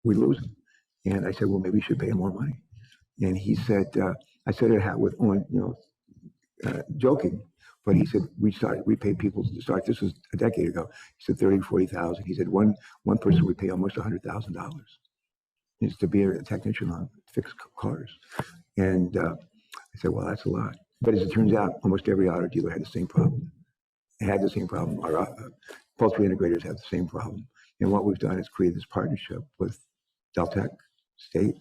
we lose them. And I said, well, maybe you should pay them more money. And he said, I said it with joking, but he said we paid people to start. This was a decade ago. He said 30, 40,000. He said one person would pay almost $100,000 is to be a technician on fixed cars. And I said, well, that's a lot. But as it turns out, almost every auto dealer had the same problem. had the same problem. Our poultry integrators have the same problem. And what we've done is create this partnership with Deltec, state,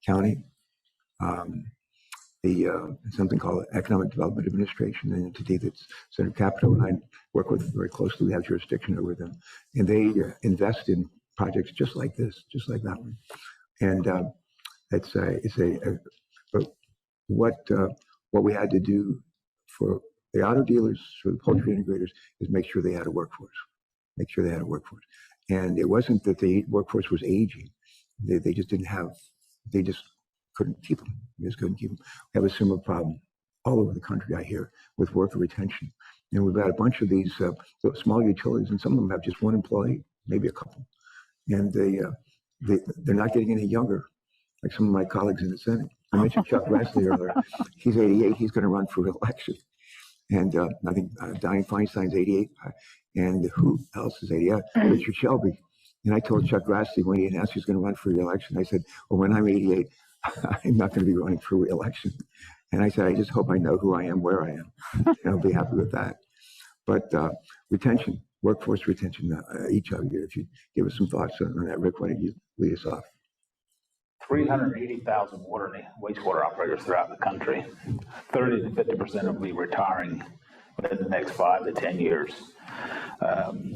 county, something called Economic Development Administration, an entity that's Senator Capito and I work with very closely. We have jurisdiction over them, and they invest in projects just like this, just like that one. And but what we had to do for the auto dealers, for the poultry integrators, is make sure they had a workforce. And it wasn't that the workforce was aging; they just didn't have. They just couldn't keep them. We have a similar problem all over the country, I hear, with worker retention. And we've got a bunch of these small utilities, and some of them have just one employee, maybe a couple, and they're not getting any younger, like some of my colleagues in the Senate. I mentioned Chuck Grassley earlier. He's 88. He's going to run for re-election. And I think Dianne Feinstein's 88. And who else is 88? Richard Shelby. And I told Chuck Grassley when he announced he was going to run for re-election, I said, well, when I'm 88, I'm not going to be running for re-election. And I said, I just hope I know who I am, where I am, and I'll be happy with that. But retention, workforce retention, each of you, if you give us some thoughts on that. Rick, why don't you lead us off? 380,000 water and wastewater operators throughout the country. 30 to 50% will be retiring within the next 5 to 10 years.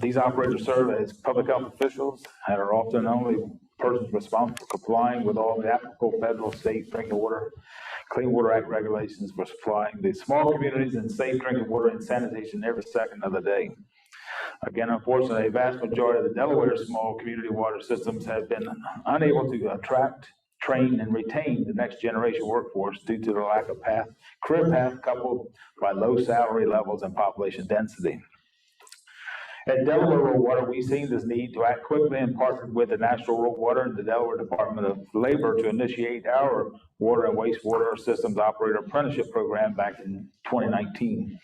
These operators serve as public health officials and are often the only persons responsible for complying with all the applicable federal, state drinking water, Clean Water Act regulations for supplying the small communities and safe drinking water and sanitation every second of the day. Again, unfortunately, a vast majority of the Delaware small community water systems have been unable to attract, train, and retain the next generation workforce due to the lack of career path coupled by low salary levels and population density. At Delaware Rural Water, we've seen this need to act quickly and partnered with the National Rural Water and the Delaware Department of Labor to initiate our water and wastewater systems operator apprenticeship program back in 2019.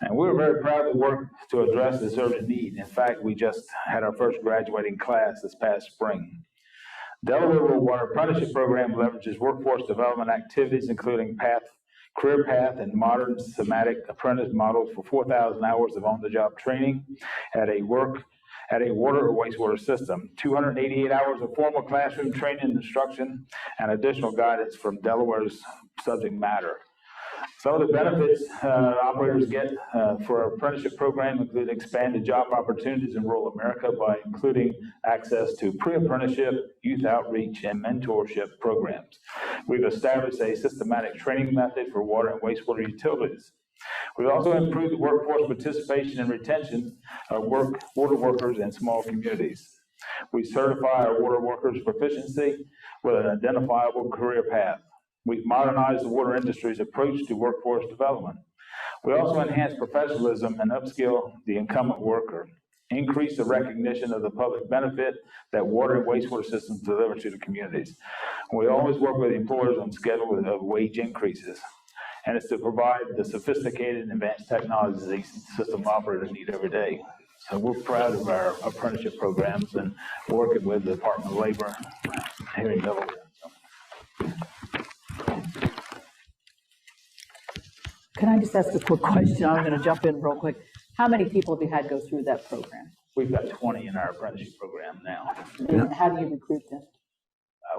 And we were very proud to work to address this urgent need. In fact, we just had our first graduating class this past spring. Delaware Rural Water Apprenticeship Program leverages workforce development activities, including career path, and modern thematic apprentice models for 4,000 hours of on-the-job training at a water or wastewater system, 288 hours of formal classroom training and instruction, and additional guidance from Delaware's subject matter. Some of the benefits operators get for our apprenticeship program include expanded job opportunities in rural America by including access to pre-apprenticeship, youth outreach, and mentorship programs. We've established a systematic training method for water and wastewater utilities. We've also improved the workforce participation and retention of water workers in small communities. We certify our water workers' proficiency with an identifiable career path. We've modernized the water industry's approach to workforce development. We also enhance professionalism and upskill the incumbent worker, increase the recognition of the public benefit that water and wastewater systems deliver to the communities. We always work with employers on schedule of wage increases, and it's to provide the sophisticated and advanced technologies these system operators need every day. So we're proud of our apprenticeship programs and working with the Department of Labor here in Delaware. Can I just ask a quick question? I'm going to jump in real quick. How many people have you had go through that program? We've got 20 in our apprenticeship program now. And how do you recruit them?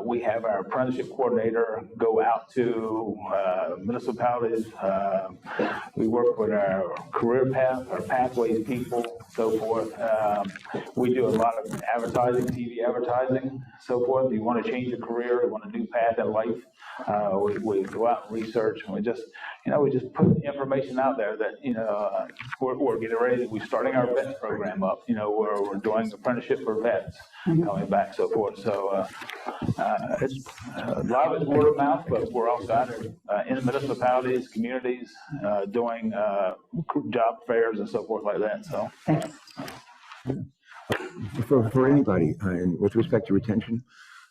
We have our apprenticeship coordinator go out to municipalities. We work with our career path, our pathways people, so forth. We do a lot of advertising, TV advertising, so forth. If you want to change your career, you want a new path in life, we go out and research, and we just put information out there that, we're getting ready. We're starting our vets program up, where we're doing apprenticeship for vets coming back, so forth. So it's a lot of it's word of mouth, but we're also out in the municipalities, communities, doing job fairs and so forth like that. So for anybody, and with respect to retention,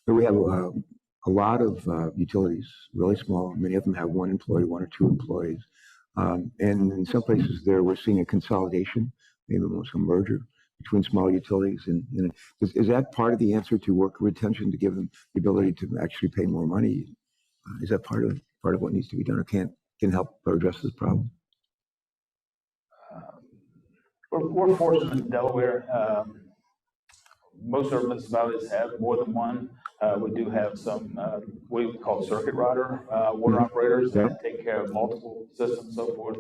we have a lot of utilities, really small. Many of them have one employee, one or two employees, and in some places there we're seeing a consolidation, maybe almost a merger between small utilities. And is that part of the answer to worker retention, to give them the ability to actually pay more money? Is that part of what needs to be done, or can help address this problem? we're fortunate in Delaware. Most of our municipalities have more than one. We do have some, what we call circuit rider water operators that take care of multiple systems and so forth.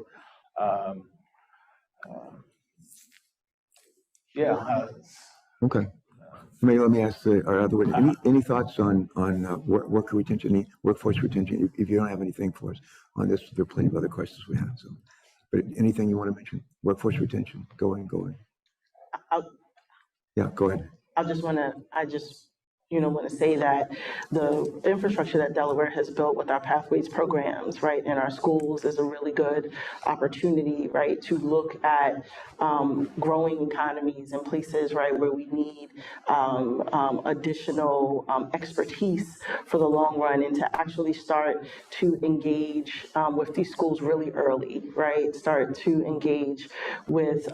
Okay. Let me ask our other witness, any thoughts on worker retention, workforce retention? If you don't have anything for us on this, there are plenty of other questions we have. So, but anything you want to mention? Workforce retention, go ahead. Yeah, go ahead. I just want to say that the infrastructure that Delaware has built with our pathways programs, right, in our schools is a really good opportunity, right, to look at growing economies in places, right, where we need additional expertise for the long run, and to actually start to engage with these schools really early, right, start to engage with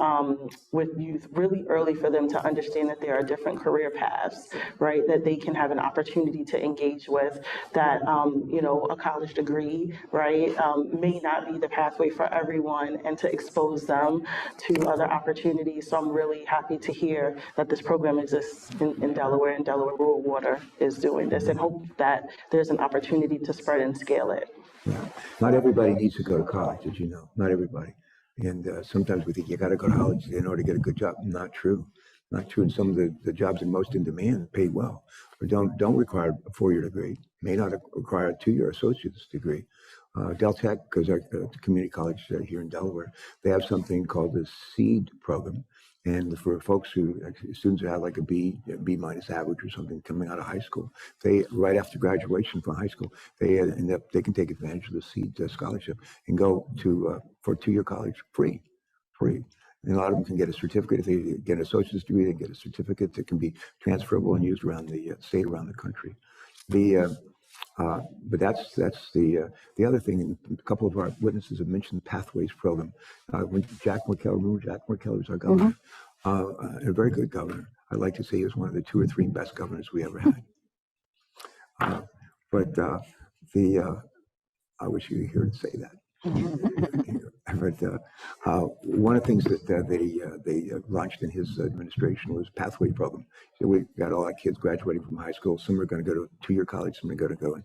youth really early for them to understand that there are different career paths, right, that they can have an opportunity to engage with, that, a college degree, right, may not be the pathway for everyone, and to expose them to other opportunities. So I'm really happy to hear that this program exists in Delaware, and Delaware Rural Water is doing this, and hope that there's an opportunity to spread and scale it. Yeah. Not everybody needs to go to college, as you know, not everybody. And sometimes we think you got to go to college in order to get a good job. Not true. Not true. And some of the jobs that are most in demand pay well, or don't require a 4-year degree, may not require a 2-year associate's degree. Del Tech, because our community college here in Delaware, they have something called the SEED program. And for folks students who have like a B minus average or something coming out of high school, they, right after graduation from high school, they can take advantage of the SEED scholarship and go to for a 2-year college free. And a lot of them can get a certificate. If they get an associate's degree, they get a certificate that can be transferable and used around the state, around the country. But that's the other thing. And a couple of our witnesses have mentioned the Pathways program. When Jack McKellar, remember Jack McKellar was our governor, a very good governor. I'd like to say he was one of the 2 or 3 best governors we ever had. I wish you were here to say that. But one of the things that they launched in his administration was Pathway program. So we got all our kids graduating from high school. Some are going to go to 2-year college. Some are going to go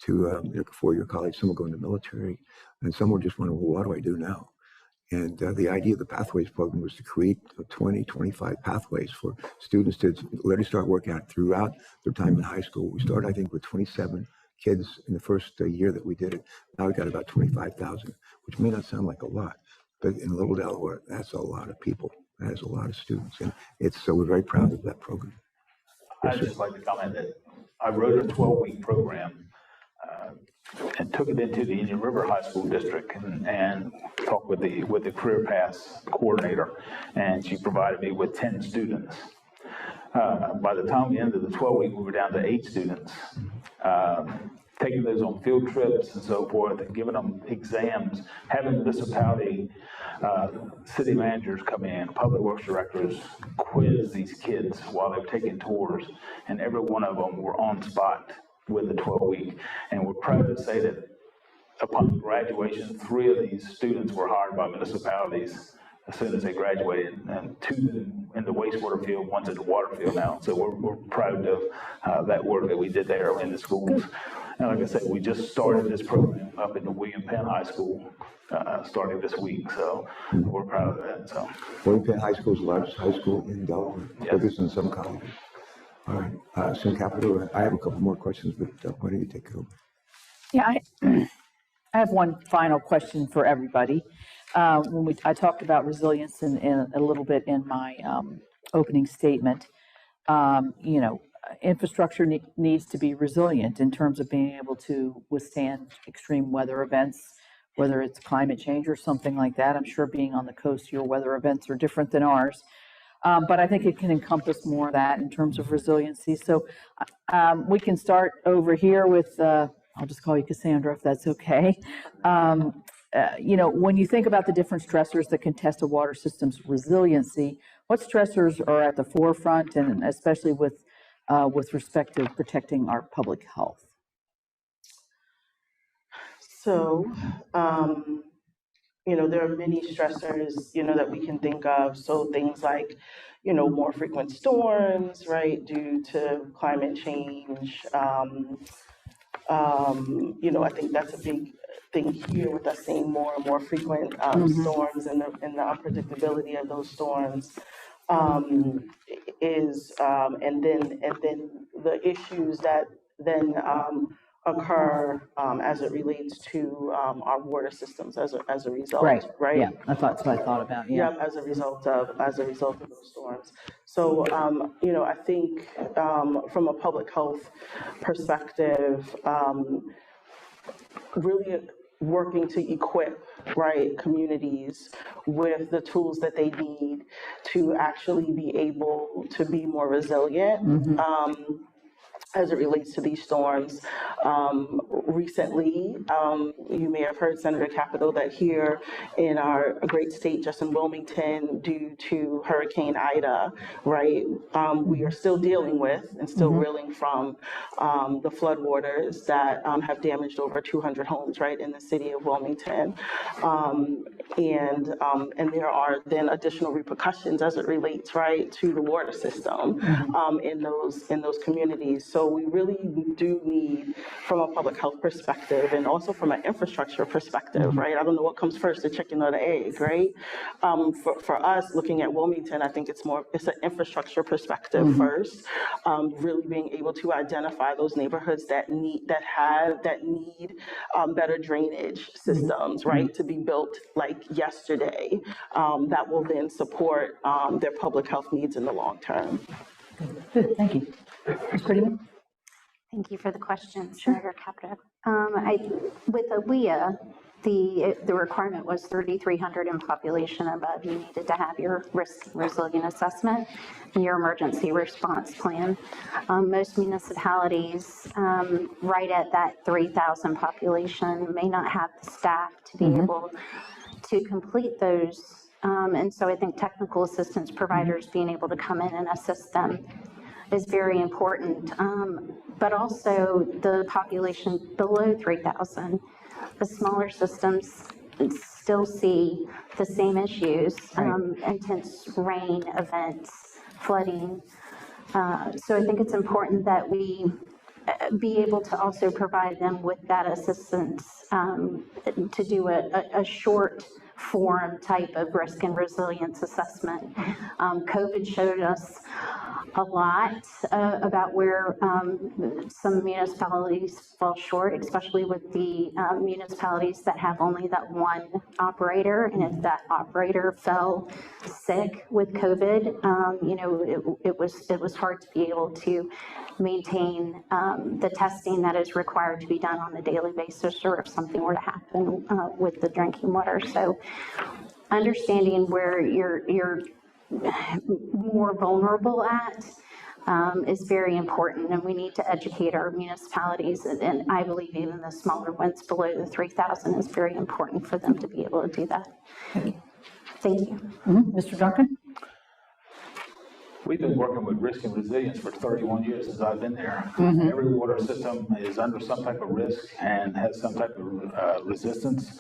to a 4-year college. Some will go into the military, and some will just wonder, well, what do I do now? And the idea of the Pathways program was to create 20, 25 pathways for students to let us start working out throughout their time in high school. We started, I think, with 27 kids in the first year that we did it. Now we got about 25,000, which may not sound like a lot, but in Little Delaware, that's a lot of people. That is a lot of students, and so we're very proud of that program. Yes, I'd just like to comment that I wrote a 12-week program and took it into the Indian River High School District and talked with the career paths coordinator, and she provided me with 10 students. By the time we ended the 12-week, we were down to 8 students. Taking those on field trips and so forth, and giving them exams, having municipality city managers come in, public works directors quiz these kids while they're taking tours, and every one of them were on spot with the 12-week. And we're proud to say that upon graduation, 3 of these students were hired by municipalities as soon as they graduated, and 2 in the wastewater field, 1's in the water field now. So we're proud of that work that we did there in the schools. And like I said, we just started this program up in the William Penn High School starting this week. So we're proud of that. So William Penn High School is the largest high school in Delaware, biggest in some colleges. All right, Sim Capito, I have a couple more questions, but why don't you take it over? Yeah, I have one final question for everybody. I talked about resilience in a little bit in my opening statement. Infrastructure needs to be resilient in terms of being able to withstand extreme weather events, whether it's climate change or something like that. I'm sure being on the coast, your weather events are different than ours. But I think it can encompass more of that in terms of resiliency. So we can start over here with, I'll just call you Cassandra, if that's okay. When you think about the different stressors that can test a water system's resiliency, what stressors are at the forefront, and especially with respect to protecting our public health? So there are many stressors, that we can think of. So things like, more frequent storms, right, due to climate change. I think that's a big thing here with us seeing more and more frequent storms and the unpredictability of those storms. And then the issues that then occur as it relates to our water systems as a result, right? Yeah, that's what I thought about, yeah. Yep, as a result of those storms. So, I think from a public health perspective, really working to equip, right, communities with the tools that they need to actually be able to be more resilient. As it relates to these storms. Recently, you may have heard Senator Capito that here in our great state, just in Wilmington, due to Hurricane Ida, right, we are still dealing with and still reeling from the floodwaters that have damaged over 200 homes, right, in the city of Wilmington. And there are then additional repercussions as it relates, right, to the water system in those communities. So we really do need, from a public health perspective and also from an infrastructure perspective, right? I don't know what comes first, the chicken or the egg, right? For us, looking at Wilmington, I think it's an infrastructure perspective first, really being able to identify those neighborhoods that need better drainage systems, right, to be built like yesterday, that will then support their public health needs in the long term. Good, thank you. Ms. Prettyman? Thank you for the question, Senator Capito. With AWEA, the requirement was 3,300 in population above. You needed to have your risk and resilient assessment and your emergency response plan. Most municipalities, right at that 3,000 population, may not have the staff to be able to complete those. And so I think technical assistance providers being able to come in and assist them is very important, but also the population below 3,000. The smaller systems still see the same issues, intense rain events, flooding. So I think it's important that we be able to also provide them with that assistance to do a short form type of risk and resilience assessment. COVID showed us a lot about where some municipalities fall short, especially with the municipalities that have only that one operator. And if that operator fell sick with COVID, it was hard to be able to maintain the testing that is required to be done on a daily basis, or if something were to happen with the drinking water. So understanding where you're more vulnerable at is very important, and we need to educate our municipalities, and I believe even the smaller ones below the 3,000 is very important for them to be able to do that. Thank you. Mr. Duncan? We've been working with risk and resilience for 31 years since I've been there. Every water system is under some type of risk and has some type of resistance.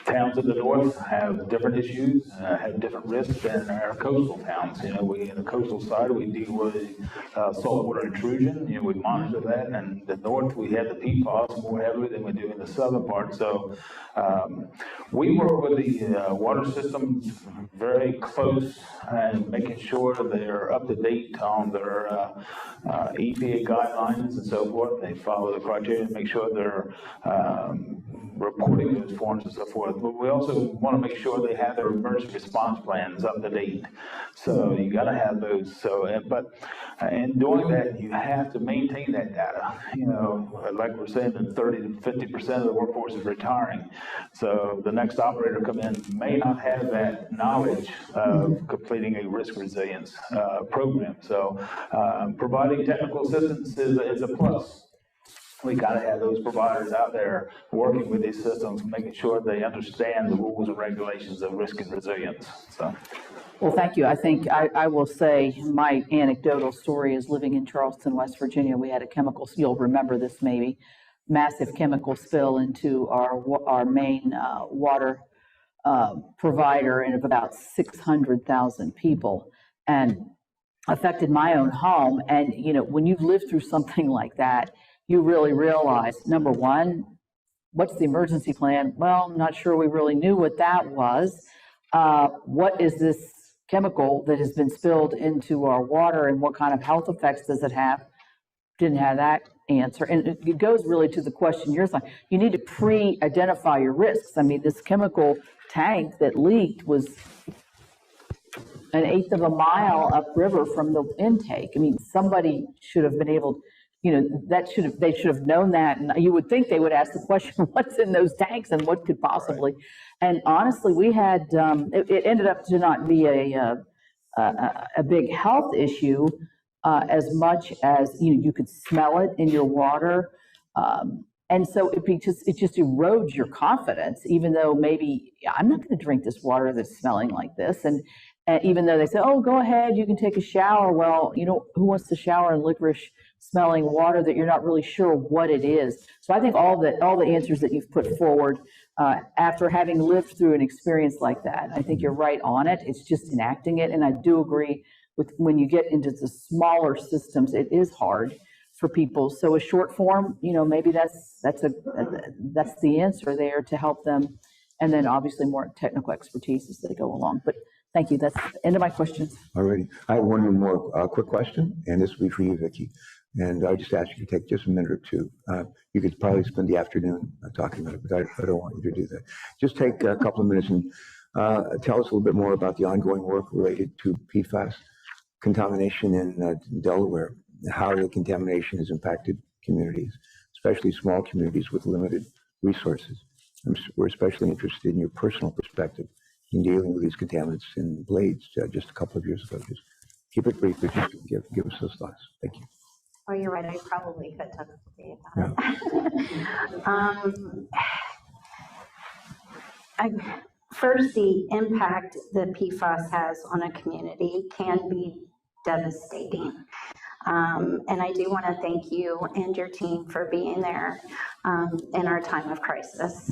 Towns in the north have different issues, have different risks than our coastal towns. We in the coastal side, we deal with saltwater intrusion. We monitor that, and the north we have the PFAS more heavily than we do in the southern part. So we work with the water systems very close and making sure they're up to date on their EPA guidelines and so forth. They follow the criteria and make sure they're reporting those forms and so forth. But we also want to make sure they have their emergency response plans up to date. So you got to have those. So, but in doing that, you have to maintain that data. Like we're saying, that 30 to 50% of the workforce is retiring. So the next operator come in may not have that knowledge of completing a risk resilience program. So providing technical assistance is a plus. We got to have those providers out there working with these systems, making sure they understand the rules and regulations of risk and resilience. So. Well, thank you. I think I will say my anecdotal story is living in Charleston, West Virginia. We had a chemical, you'll remember this maybe, massive chemical spill into our main water provider and of about 600,000 people, and affected my own home. And, you know, when you've lived through something like that, you really realize, number one, what's the emergency plan? Well, I'm not sure we really knew what that was. What is this chemical that has been spilled into our water, and what kind of health effects does it have? Didn't have that answer. And it goes really to the question you're saying. You need to pre-identify your risks. I mean, this chemical tank that leaked was an eighth of a mile upriver from the intake. I mean, somebody should have been able, you know, they should have known that. And you would think they would ask the question, what's in those tanks and what could possibly, and honestly, we had, it ended up to not be a big health issue as much as, you know, you could smell it in your water. And so it just erodes your confidence, even though maybe I'm not going to drink this water that's smelling like this. And even though they say, oh, go ahead, you can take a shower. Well, you know, who wants to shower in licorice smelling water that you're not really sure what it is? So I think all the answers that you've put forward after having lived through an experience like that, I think you're right on it. It's just enacting it. And I do agree with when you get into the smaller systems, it is hard for people. So a short form, you know, maybe that's the answer there to help them. And then obviously more technical expertise as they go along. But thank you. That's the end of my questions. All righty. I have one more quick question, and this will be for you, Vicki. And I just ask you to take just a minute or two. You could probably spend the afternoon talking about it, but I don't want you to do that. Just take a couple of minutes and tell us a little bit more about the ongoing work related to PFAS contamination in Delaware, how the contamination has impacted communities, especially small communities with limited resources. We're especially interested in your personal perspective in dealing with these contaminants in Blades just a couple of years ago. Just keep it brief, but just give us those thoughts. Thank you. Oh, you're right. I probably could talk today about it. First, the impact that PFAS has on a community can be devastating. And I do want to thank you and your team for being there in our time of crisis.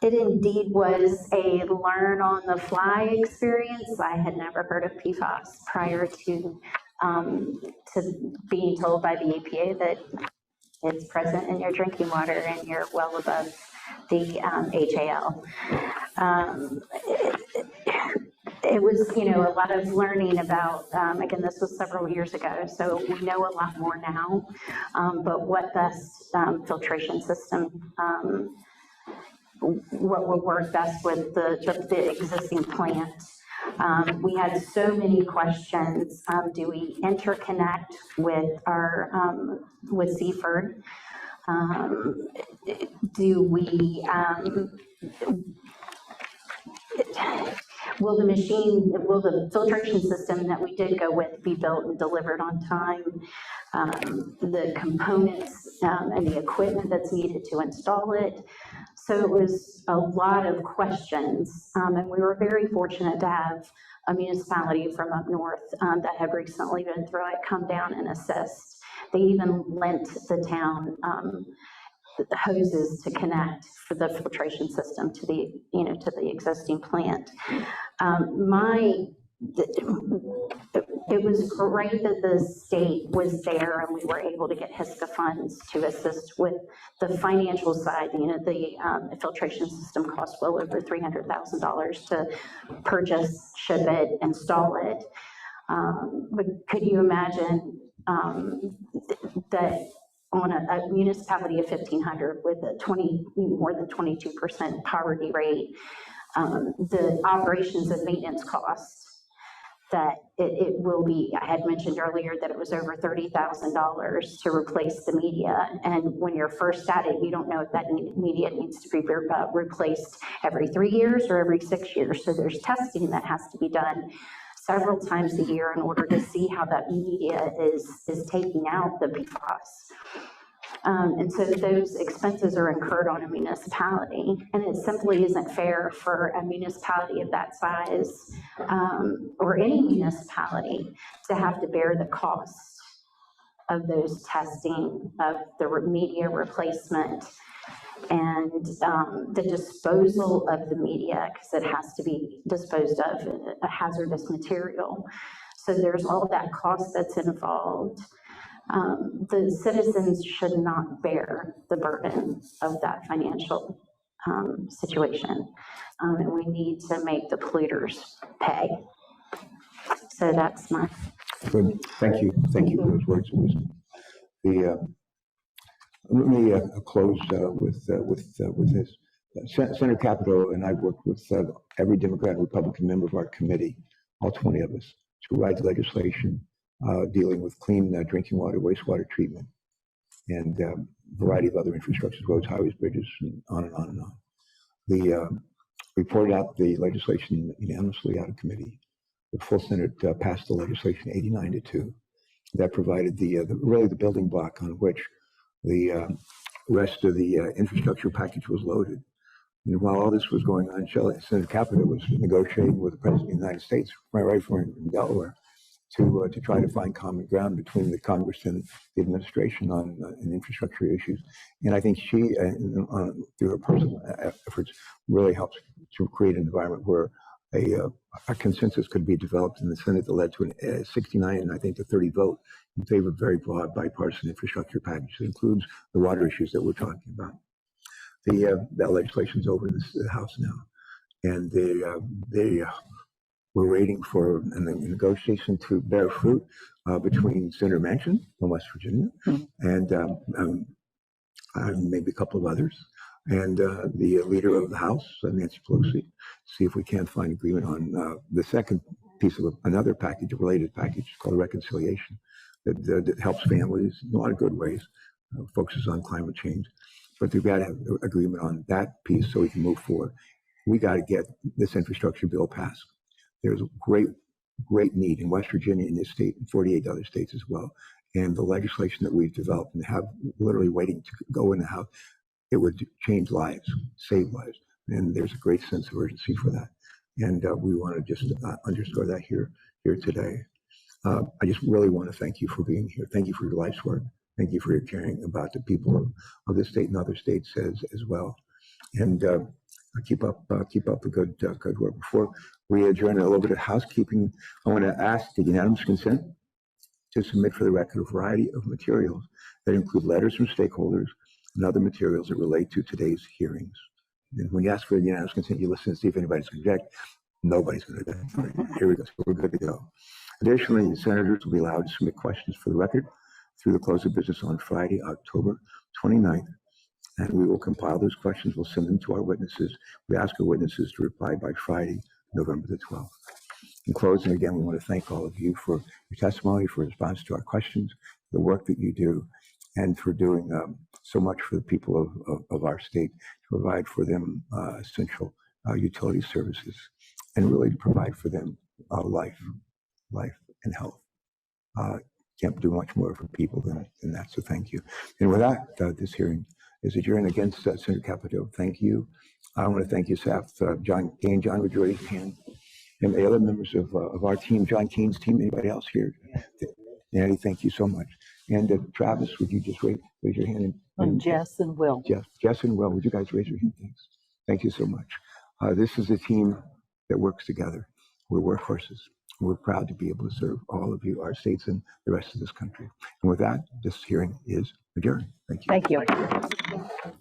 It indeed was a learn on the fly experience. I had never heard of PFAS prior to being told by the EPA that it's present in your drinking water and you're well above the HAL. It was, you know, a lot of learning about, again, this was several years ago, so we know a lot more now, but what best filtration system, what will work best with the existing plant. We had so many questions. Do we interconnect with our, with Seaford? Do we, will the filtration system that we did go with be built and delivered on time? The components and the equipment that's needed to install it. So it was a lot of questions, and we were very fortunate to have a municipality from up north that had recently been through it come down and assist. They even lent the town the hoses to connect for the filtration system to the, you know, to the existing plant. It was great that the state was there and we were able to get HISCA funds to assist with the financial side. You know, the filtration system cost well over $300,000 to purchase, ship it, install it. But could you imagine that on a municipality of 1,500 with a more than 22% poverty rate, the operations and maintenance costs that it will be, I had mentioned earlier that it was over $30,000 to replace the media. And when you're first at it, you don't know if that media needs to be replaced every 3 years or every 6 years. So there's testing that has to be done several times a year in order to see how that media is taking out the PFAS. And so those expenses are incurred on a municipality, and it simply isn't fair for a municipality of that size, or any municipality, to have to bear the cost of those testing, of the media replacement, and the disposal of the media, because it has to be disposed of, a hazardous material. So there's all that cost that's involved. The citizens should not bear the burden of that financial situation. And we need to make the polluters pay. So that's my. Good. Thank you for those words of wisdom. Let me close with this. Senator Capito and I worked with every Democrat and Republican member of our committee, all 20 of us, to write legislation dealing with clean drinking water, wastewater treatment, and a variety of other infrastructures, roads, highways, bridges, and on and on and on. We reported out the legislation unanimously out of committee. The full Senate passed the legislation 89-2. That provided really the building block on which the rest of the infrastructure package was loaded. And while all this was going on, Senator Capito was negotiating with the President of the United States, right from in Delaware, to try to find common ground between the Congress and the administration on infrastructure issues. And I think she, through her personal efforts, really helped to create an environment where a consensus could be developed in the Senate that led to a 69 and I think a 30 vote in favor of very broad bipartisan infrastructure package that includes the water issues that we're talking about. That legislation's over in the House now, and we're waiting for a negotiation to bear fruit between Senator Manchin from West Virginia and maybe a couple of others, and the leader of the House, Nancy Pelosi, see if we can't find agreement on the second piece of another package, a related package called reconciliation that helps families in a lot of good ways, focuses on climate change. But we've got to have agreement on that piece so we can move forward. We got to get this infrastructure bill passed. There's a great need in West Virginia, in this state, and 48 other states as well. And the legislation that we've developed and have literally waiting to go in the House, it would change lives, save lives. And there's a great sense of urgency for that. And we want to just underscore that here today. I just really want to thank you for being here. Thank you for your life's work. Thank you for your caring about the people of this state and other states as well. And keep up the good work. Before we adjourn, a little bit of housekeeping. I want to ask the unanimous consent to submit for the record a variety of materials that include letters from stakeholders and other materials that relate to today's hearings. And when you ask for the unanimous consent, you listen to see if anybody's going to object. Nobody's going to object. Here we go. So we're good to go. Additionally, the senators will be allowed to submit questions for the record through the close of business on Friday, October 29th. And we will compile those questions. We'll send them to our witnesses. We ask our witnesses to reply by Friday, November the 12th. In closing, again, we want to thank all of you for your testimony, for response to our questions, the work that you do, and for doing so much for the people of our state to provide for them essential utility services and really to provide for them life and health. Can't do much more for people than that, so thank you. And with that, this hearing is adjourned. Against Senator Capito, thank you. I want to thank you, staff. John Kane, John, would you raise your hand? And the other members of our team, John Kane's team, anybody else here? Andy, thank you so much. And Travis, would you just raise your hand? And Jess and Will. Jess and Will, would you guys raise your hand? Thanks. Thank you so much. This is a team that works together. We're workhorses. We're proud to be able to serve all of you, our states, and the rest of this country. And with that, this hearing is adjourned. Thank you. Thank you.